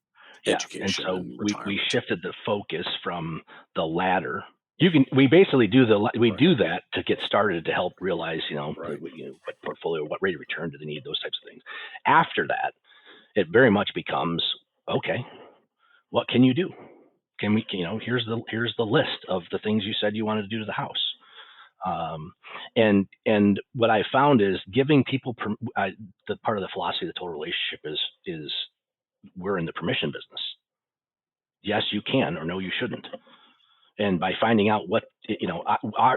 education. And so we shifted the focus from the latter. We basically do that to get started to help realize, what portfolio, what rate of return do they need, those types of things. After that, it very much becomes, okay, what can you do? Can we, here's the list of the things you said you wanted to do to the house. And what I found is giving people, the part of the philosophy of the total relationship is we're in the permission business. Yes, you can, or no, you shouldn't. And by finding out what,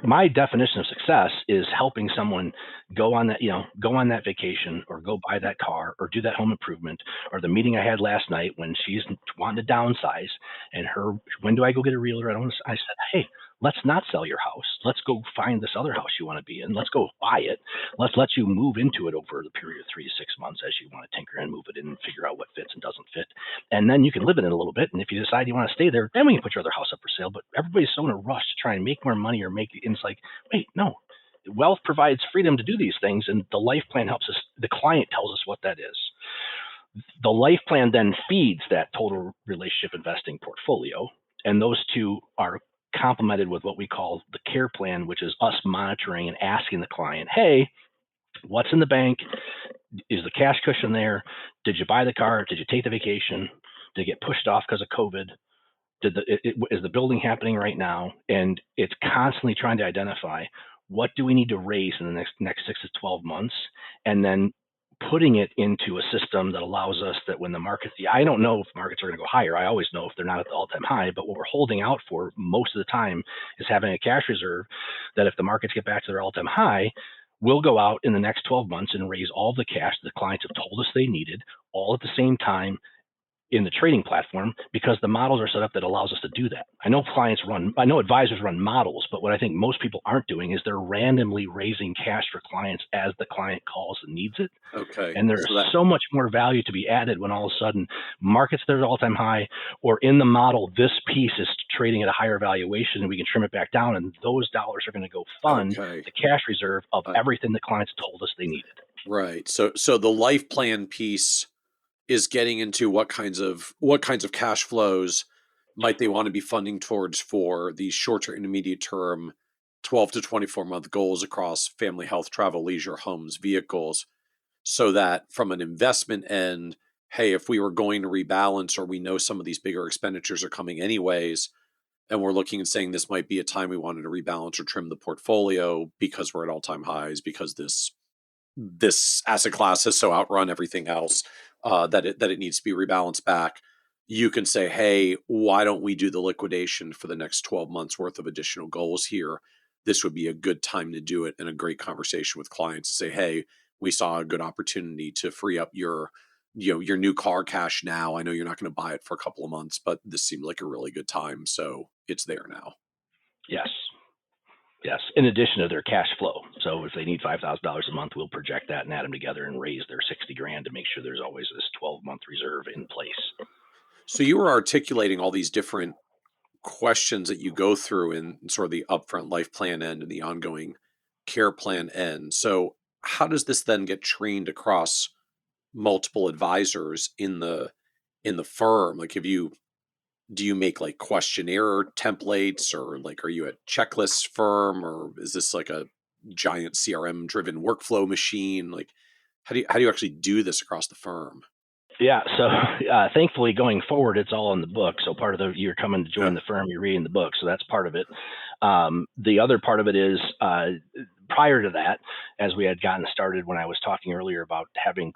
my definition of success is helping someone go on that vacation, or go buy that car, or do that home improvement, or the meeting I had last night when she's wanting to downsize, and when do I go get a realtor? I said, hey, let's not sell your house. Let's go find this other house you want to be in. Let's go buy it. Let's let you move into it over the period of 3 to 6 months as you want to tinker and move it in and figure out what fits and doesn't fit. And then you can live in it a little bit. And if you decide you want to stay there, then we can put your other house up for sale. But everybody's so in a rush to try and make more money or and it's like, wait, no. Wealth provides freedom to do these things. And the life plan helps us. The client tells us what that is. The life plan then feeds that total relationship investing portfolio. And those two are complemented with what we call the care plan, which is us monitoring and asking the client, hey, what's in the bank? Is the cash cushion there? Did you buy the car? Did you take the vacation? Did it get pushed off because of COVID? Is the building happening right now? And it's constantly trying to identify what do we need to raise in the next 6 to 12 months, and then putting it into a system that allows us that when the market, I don't know if markets are going to go higher. I always know if they're not at the all-time high, but what we're holding out for most of the time is having a cash reserve that if the markets get back to their all-time high, we'll go out in the next 12 months and raise all the cash the clients have told us they needed all at the same time in the trading platform because the models are set up that allows us to do that. I know advisors run models, but what I think most people aren't doing is they're randomly raising cash for clients as the client calls and needs it. Okay. And there's so much more value to be added when all of a sudden markets that are all-time high, or in the model, this piece is trading at a higher valuation and we can trim it back down. And those dollars are going to go fund the cash reserve of everything the clients told us they needed. Right. So the life plan piece is getting into what kinds of cash flows might they want to be funding towards for these short to intermediate term 12 to 24 month goals across family, health, travel, leisure, homes, vehicles, so that from an investment end, hey, if we were going to rebalance or we know some of these bigger expenditures are coming anyways, and we're looking and saying this might be a time we wanted to rebalance or trim the portfolio because we're at all-time highs, because this asset class has so outrun everything else that it needs to be rebalanced back. You can say, hey, why don't we do the liquidation for the next 12 months worth of additional goals here? This would be a good time to do it, and a great conversation with clients to say, hey, we saw a good opportunity to free up your new car cash now. I know you're not going to buy it for a couple of months, but this seemed like a really good time, so it's there now. Yes. In addition to their cash flow. So if they need $5,000 a month, we'll project that and add them together and raise their $60,000 to make sure there's always this 12-month reserve in place. So you were articulating all these different questions that you go through in sort of the upfront life plan end and the ongoing care plan end. So how does this then get trained across multiple advisors in the firm? Like, do you make like questionnaire templates, or like, are you a checklist firm, or is this like a giant CRM driven workflow machine? Like, how do you actually do this across the firm? Yeah. So thankfully going forward, it's all in the book. So part of you're coming to join the firm, you're reading the book. So that's part of it. The other part of it is prior to that, as we had gotten started, when I was talking earlier about having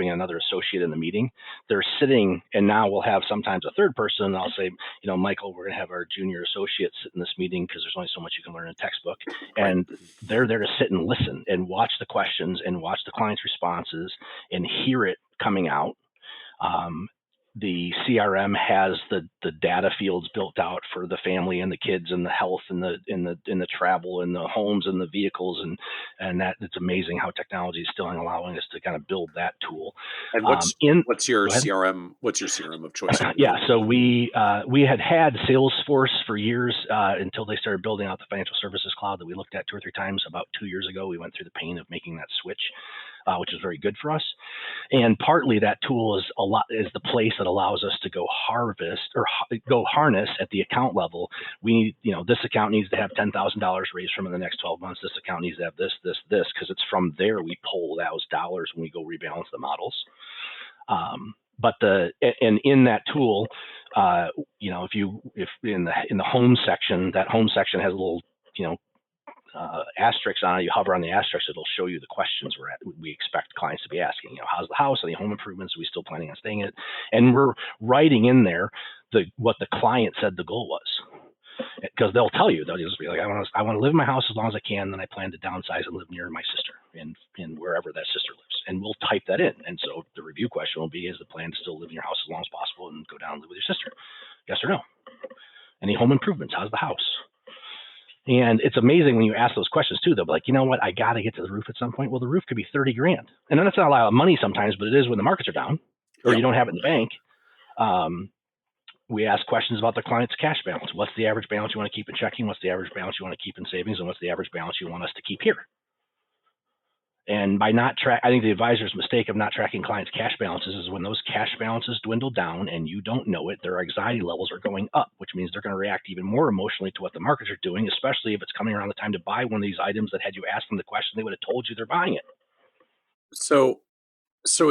another associate in the meeting, they're sitting, and now we'll have sometimes a third person. And I'll say, Michael, we're going to have our junior associate sit in this meeting because there's only so much you can learn in a textbook. And they're there to sit and listen and watch the questions and watch the client's responses and hear it coming out. The CRM has the data fields built out for the family and the kids and the health and the travel and the homes and the vehicles, and that it's amazing how technology is still allowing us to kind of build that tool. And what's your CRM? What's your CRM of choice? So we had Salesforce for years until they started building out the financial services cloud that we looked at 2 or 3 times. About 2 years ago, we went through the pain of making that switch, which is very good for us. And partly that tool is the place that allows us to go harness at the account level. We need, this account needs to have $10,000 raised from in the next 12 months. This account needs to have this, because it's from there we pull those dollars when we go rebalance the models. And in that tool, if in the home section, that home section has a little, asterisks on it. You hover on the asterisk, it'll show you the questions we expect clients to be asking. How's the house? Are the home improvements? Are we still planning on staying in it? And we're writing in there what the client said the goal was, because they'll tell you, they'll just be like, I want to live in my house as long as I can. Then I plan to downsize and live near my sister in wherever that sister lives. And we'll type that in. And so the review question will be, is the plan to still live in your house as long as possible and go down and live with your sister? Yes or no? Any home improvements? How's the house? And it's amazing when you ask those questions too. They'll be like, you know what? I got to get to the roof at some point. Well, the roof could be $30,000, and then it's not a lot of money sometimes, but it is when the markets are down or you don't have it in the bank. We ask questions about the client's cash balance. What's the average balance you want to keep in checking? What's the average balance you want to keep in savings? And what's the average balance you want us to keep here? And by I think the advisor's mistake of not tracking clients' cash balances is when those cash balances dwindle down and you don't know it, their anxiety levels are going up, which means they're going to react even more emotionally to what the markets are doing, especially if it's coming around the time to buy one of these items that had you asked them the question, they would have told you they're buying it. So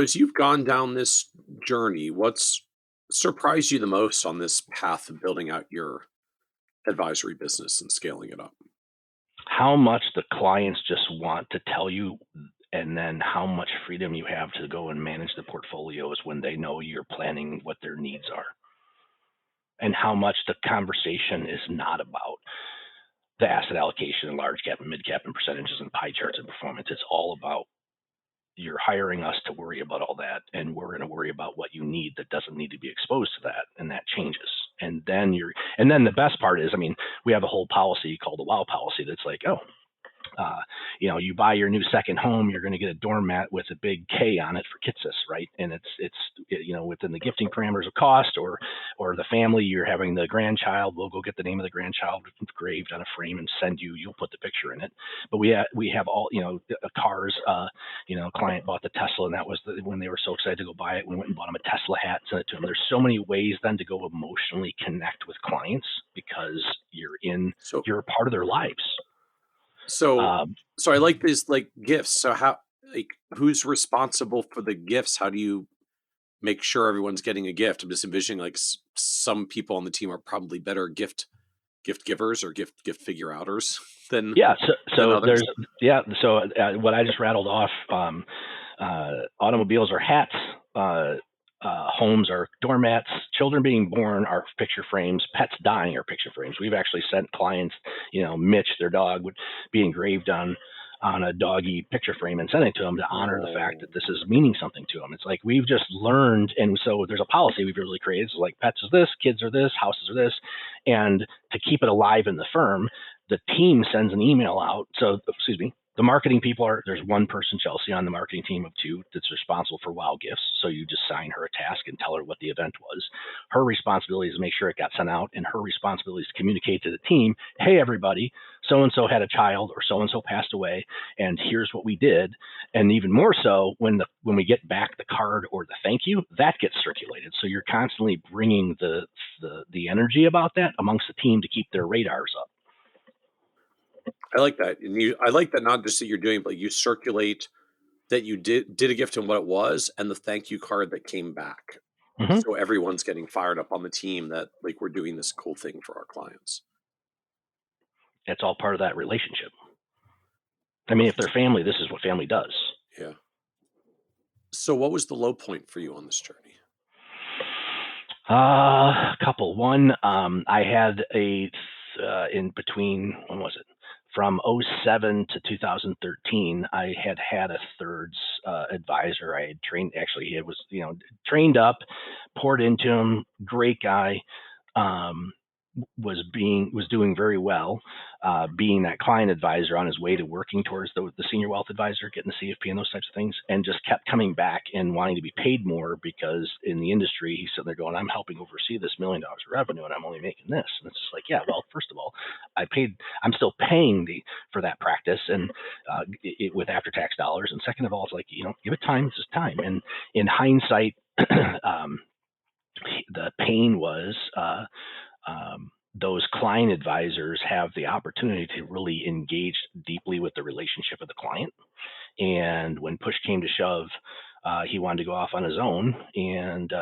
as you've gone down this journey, what's surprised you the most on this path of building out your advisory business and scaling it up? How much the clients just want to tell you, and then how much freedom you have to go and manage the portfolios when they know you're planning what their needs are. And how much the conversation is not about the asset allocation and large cap and mid cap and percentages and pie charts and performance. It's all about you're hiring us to worry about all that, and we're going to worry about what you need that doesn't need to be exposed to that, and that changes. And then the best part is, I mean, we have a whole policy called the WOW policy that's like, you buy your new second home, you're going to get a doormat with a big K on it for Kitsis, right? And it's within the gifting parameters of cost, or the family, you're having the grandchild, we'll go get the name of the grandchild engraved on a frame and send you, you'll put the picture in it. But we have all, cars, client bought the Tesla, and that was when they were so excited to go buy it, we went and bought them a Tesla hat, sent it to them. There's so many ways then to go emotionally connect with clients because you're a part of their lives. So I like these like gifts. So who's responsible for the gifts? How do you make sure everyone's getting a gift? I'm just envisioning like some people on the team are probably better gift givers or gift figure outers than So others. What I just rattled off, automobiles are hats, homes are doormats, children being born are picture frames, pets dying are picture frames. We've actually sent clients, Mitch, their dog, would be engraved on a doggy picture frame and send it to them to honor the fact that this is meaning something to them. It's like we've just learned, and so there's a policy we've really created. It's like pets is this, kids are this, houses are this, and to keep it alive in the firm, the team sends an email out. The marketing people there's one person, Chelsea, on the marketing team of two that's responsible for WOW gifts. So you just sign her a task and tell her what the event was. Her responsibility is to make sure it got sent out, and her responsibility is to communicate to the team, hey, everybody, so-and-so had a child or so-and-so passed away, and here's what we did. And even more so, when we get back the card or the thank you, that gets circulated. So you're constantly bringing the energy about that amongst the team to keep their radars up. I like that. And I like that not just that you're doing, but you circulate that you did a gift and what it was and the thank you card that came back. Mm-hmm. So everyone's getting fired up on the team that like we're doing this cool thing for our clients. It's all part of that relationship. I mean, if they're family, this is what family does. Yeah. So what was the low point for you on this journey? A couple. One, I had in between, when was it? From 2007 to 2013, I had a thirds advisor. I had trained, actually, he was, trained up, poured into him, great guy, was doing very well, being that client advisor on his way to working towards the senior wealth advisor, getting the CFP and those types of things, and just kept coming back and wanting to be paid more because in the industry, he's sitting there going, I'm helping oversee this $1 million of revenue and I'm only making this. And it's just like, yeah, well, first of all, I'm still paying for that practice and with after-tax dollars. And second of all, it's like, give it time, this is time. And in hindsight, the pain was, those client advisors have the opportunity to really engage deeply with the relationship of the client. And when push came to shove, he wanted to go off on his own, and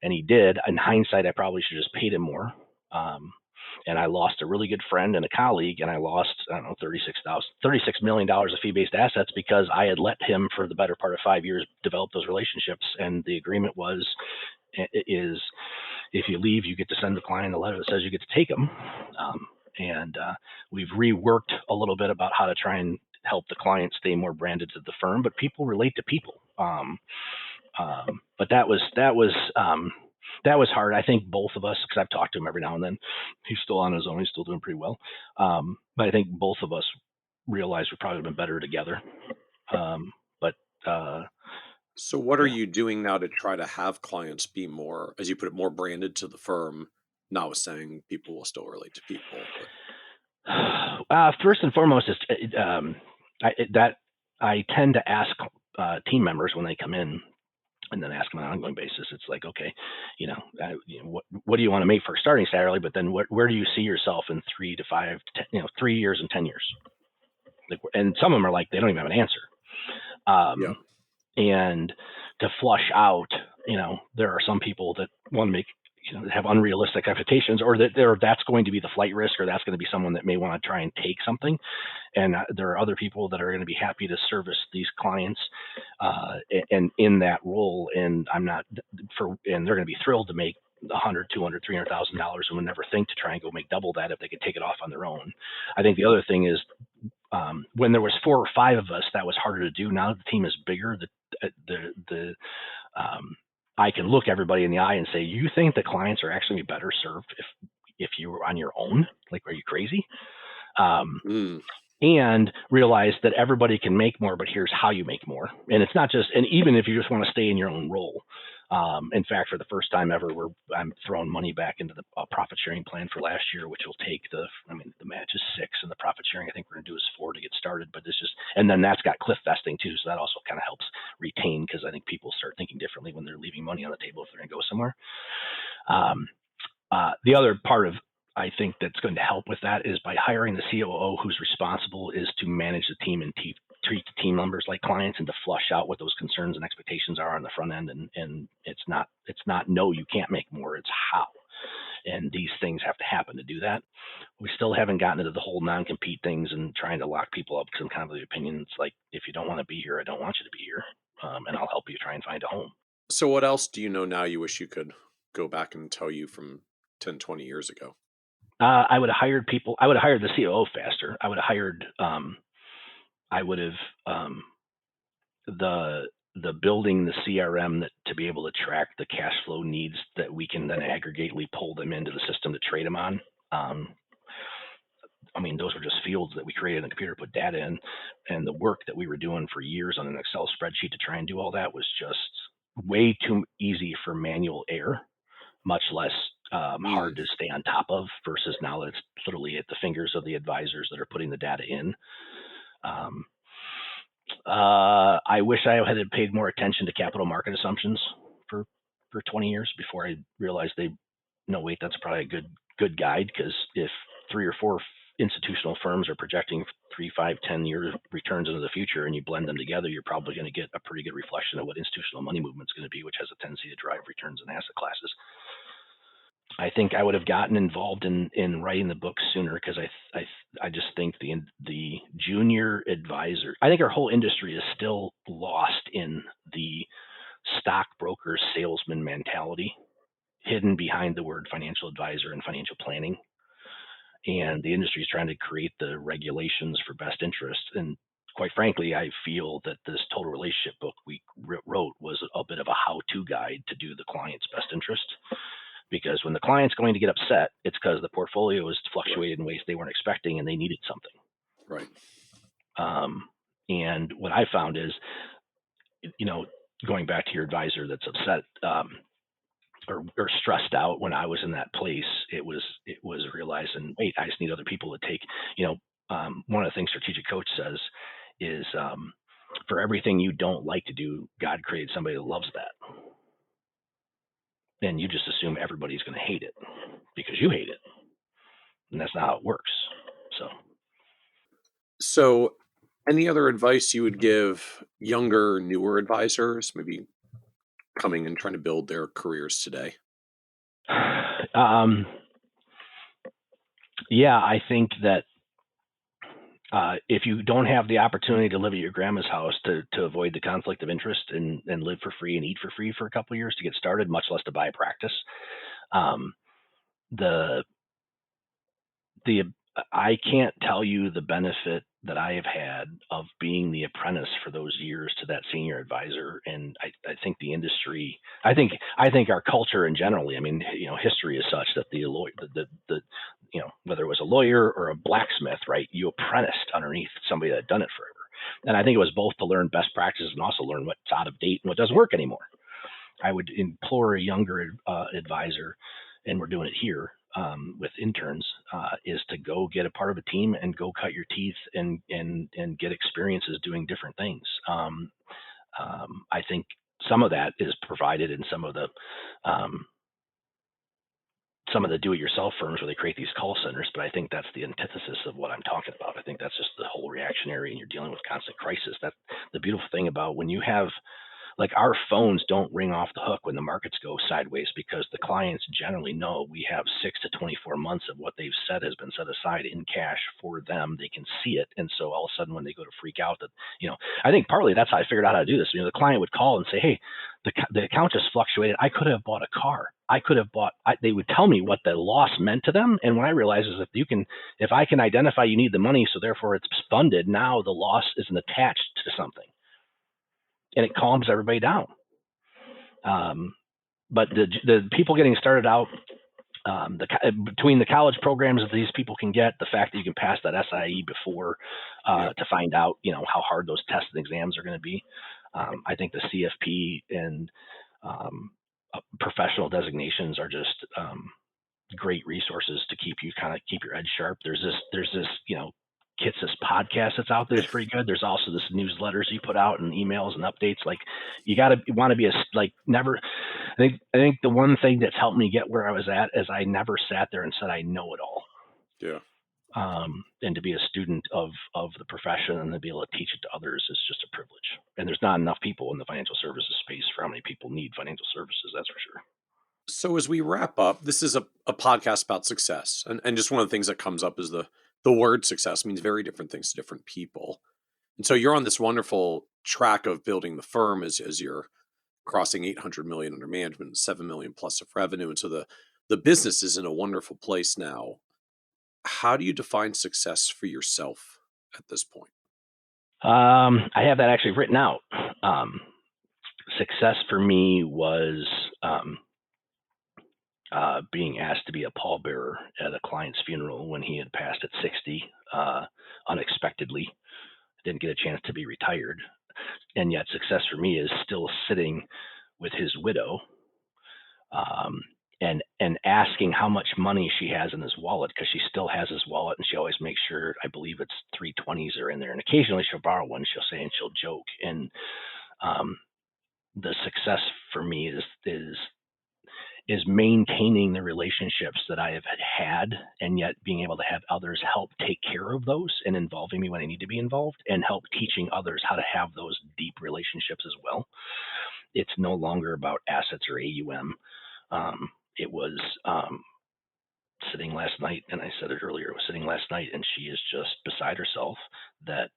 he did. In hindsight, I probably should have just paid him more. And I lost a really good friend and a colleague, and I lost, $36 million of fee-based assets because I had let him for the better part of 5 years develop those relationships. And the agreement is if you leave, you get to send the client a letter that says you get to take them. And we've reworked a little bit about how to try and help the client stay more branded to the firm, but people relate to people. But that was hard. I think both of us, because I've talked to him every now and then, he's still on his own. He's still doing pretty well. But I think both of us realized we probably would have been better together. So what are you doing now to try to have clients be more, as you put it, more branded to the firm, notwithstanding people will still relate to people? First and foremost, I tend to ask team members when they come in, and then ask them on an ongoing basis. It's like, okay, what do you want to make for a starting salary? But then where do you see yourself in 3 to 5 to 10, 3 years and 10 years? And some of them are like, they don't even have an answer. And to flush out, there are some people that want to make, have unrealistic expectations, or that's going to be the flight risk, or that's going to be someone that may want to try and take something. And there are other people that are going to be happy to service these clients and in that role. And and they're going to be thrilled to make $100,000, $200,000, $300,000 and would never think to try and go make double that if they could take it off on their own. I think the other thing is when there was 4 or 5 of us, that was harder to do. Now that the team is bigger, I can look everybody in the eye and say, you think the clients are actually better served if you were on your own? Like, are you crazy? And realize that everybody can make more, but here's how you make more. And it's not just, and even if you just want to stay in your own role. In fact, for the first time ever, I'm throwing money back into the profit sharing plan for last year, which will take the match is 6 and the profit sharing I think we're going to do is 4 to get started. But it's just, and then that's got cliff vesting too. So that also kind of helps retain, because I think people start thinking differently when they're leaving money on the table if they're going to go somewhere. The other part of, I think, that's going to help with that is by hiring the COO who's responsible is to manage the team and treat the team members like clients, and to flush out what those concerns and expectations are on the front end. And it's not no, you can't make more, it's how. And these things have to happen to do that. We still haven't gotten into the whole non-compete things and trying to lock people up because I'm kind of the opinion. It's like, if you don't want to be here, I don't want you to be here. And I'll help you try and find a home. So what else do you know now you wish you could go back and tell you from 10, 20 years ago? I would have hired people. I would have hired the COO faster. I would have hired, the building the CRM to be able to track the cash flow needs that we can then aggregately pull them into the system to trade them on. Those were just fields that we created in the computer, put data in, and the work that we were doing for years on an Excel spreadsheet to try and do all that was just way too easy for manual error, much less hard to stay on top of, versus now that it's literally at the fingers of the advisors that are putting the data in. I wish I had paid more attention to capital market assumptions for 20 years before I realized that's probably a good guide, because if 3 or 4 institutional firms are projecting 3, 5, 10-year returns into the future and you blend them together, you're probably going to get a pretty good reflection of what institutional money movement is going to be, which has a tendency to drive returns in asset classes. I think I would have gotten involved in writing the book sooner, because I just think the junior advisor, I think our whole industry is still lost in the stockbroker salesman mentality, hidden behind the word financial advisor and financial planning. And the industry is trying to create the regulations for best interest. And quite frankly, I feel that this total relationship book we wrote was a bit of a how-to guide to do the client's best interest. Because when the client's going to get upset, it's because the portfolio is fluctuated in ways they weren't expecting and they needed something. Right. And what I found is, going back to your advisor that's upset or stressed out, when I was in that place, it was realizing, wait, I just need other people to take, one of the things Strategic Coach says is, for everything you don't like to do, God created somebody that loves that. And you just assume everybody's going to hate it because you hate it. And that's not how it works. So any other advice you would give younger, newer advisors, maybe coming and trying to build their careers today? Yeah, I think that if you don't have the opportunity to live at your grandma's house to avoid the conflict of interest and live for free and eat for free for a couple of years to get started, much less to buy a practice, I can't tell you the benefit that I have had of being the apprentice for those years to that senior advisor. And I think the industry, I think our culture in generally, history is such that the whether it was a lawyer or a blacksmith, right, you apprenticed underneath somebody that had done it forever. And I think it was both to learn best practices and also learn what's out of date and what doesn't work anymore. I would implore a younger advisor, and we're doing it here with interns, is to go get a part of a team and go cut your teeth and get experiences doing different things. I think some of that is provided in some of the do-it-yourself firms where they create these call centers, but I think that's the antithesis of what I'm talking about. I think that's just the whole reactionary, and you're dealing with constant crisis. That's the beautiful thing about when you have, like our phones don't ring off the hook when the markets go sideways, because the clients generally know we have 6 to 24 months of what they've said has been set aside in cash for them. They can see it. And so all of a sudden when they go to freak out that, I think partly that's how I figured out how to do this. The client would call and say, hey, the account just fluctuated. I could have bought a car. They would tell me what the loss meant to them. And what I realized is if I can identify you need the money, so therefore it's funded, now the loss isn't attached to something. And it calms everybody down. But the people getting started out, between the college programs that these people can get, the fact that you can pass that SIE before to find out, how hard those tests and exams are going to be. I think the CFP and professional designations are just great resources to keep your edge sharp. There's this Kitsis podcast that's out there is pretty good. There's also this newsletters you put out and emails and updates. Like you want to be I think the one thing that's helped me get where I was at is I never sat there and said I know it all. Yeah. And to be a student of the profession and to be able to teach it to others is just a privilege. And there's not enough people in the financial services space for how many people need financial services. That's for sure. So as we wrap up, this is a podcast about success. And just one of the things that comes up is the word success means very different things to different people. And so you're on this wonderful track of building the firm as you're crossing 800 million under management, 7 million plus of revenue. And so the business is in a wonderful place now. How do you define success for yourself at this point? I have that actually written out. Success for me was being asked to be a pallbearer at a client's funeral when he had passed at 60, unexpectedly. Didn't get a chance to be retired. And yet success for me is still sitting with his widow and asking how much money she has in his wallet, because she still has his wallet and she always makes sure, I believe it's 320s are in there. And occasionally she'll borrow one, she'll say, and she'll joke. And the success for me is maintaining the relationships that I have had, and yet being able to have others help take care of those and involving me when I need to be involved, and help teaching others how to have those deep relationships as well. It's no longer about assets or AUM. It was sitting last night, and I said it earlier, it was sitting last night, and she is just beside herself that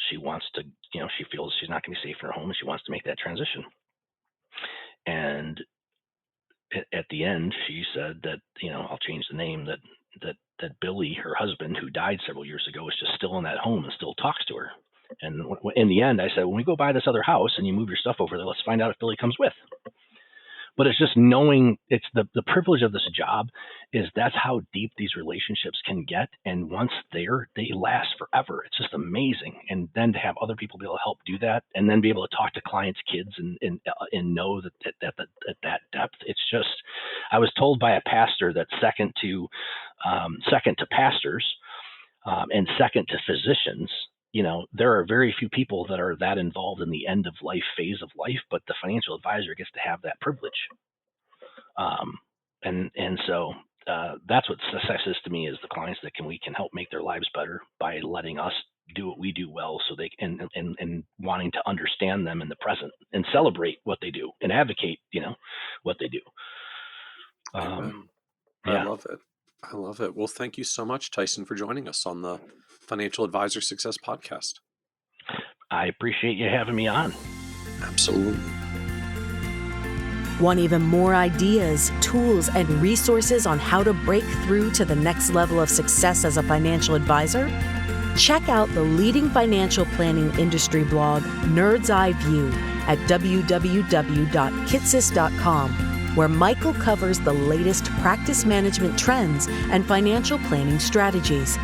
she wants to, she feels she's not going to be safe in her home, and she wants to make that transition. And at the end, she said that, I'll change the name, that Billy, her husband, who died several years ago, is just still in that home and still talks to her. And in the end, I said, when we go buy this other house and you move your stuff over there, let's find out if Billy comes with. But it's just knowing, it's the privilege of this job is that's how deep these relationships can get. And once there, they last forever. It's just amazing. And then to have other people be able to help do that, and then be able to talk to clients' kids and know that at that depth, it's just, I was told by a pastor that second to pastors and second to physicians, there are very few people that are that involved in the end of life phase of life, but the financial advisor gets to have that privilege. And so that's what success is to me, is the clients that we can help make their lives better by letting us do what we do well, so they and wanting to understand them in the present and celebrate what they do and advocate, what they do. I love it. I love it. Well, thank you so much, Tyson, for joining us on the Financial Advisor Success Podcast. I appreciate you having me on. Absolutely. Want even more ideas, tools, and resources on how to break through to the next level of success as a financial advisor? Check out the leading financial planning industry blog, Nerd's Eye View, at www.kitsis.com, where Michael covers the latest practice management trends and financial planning strategies.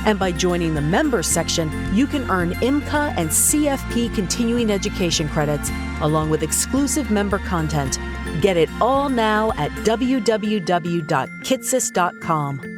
And by joining the members section, you can earn IMCA and CFP continuing education credits, along with exclusive member content. Get it all now at www.kitsis.com.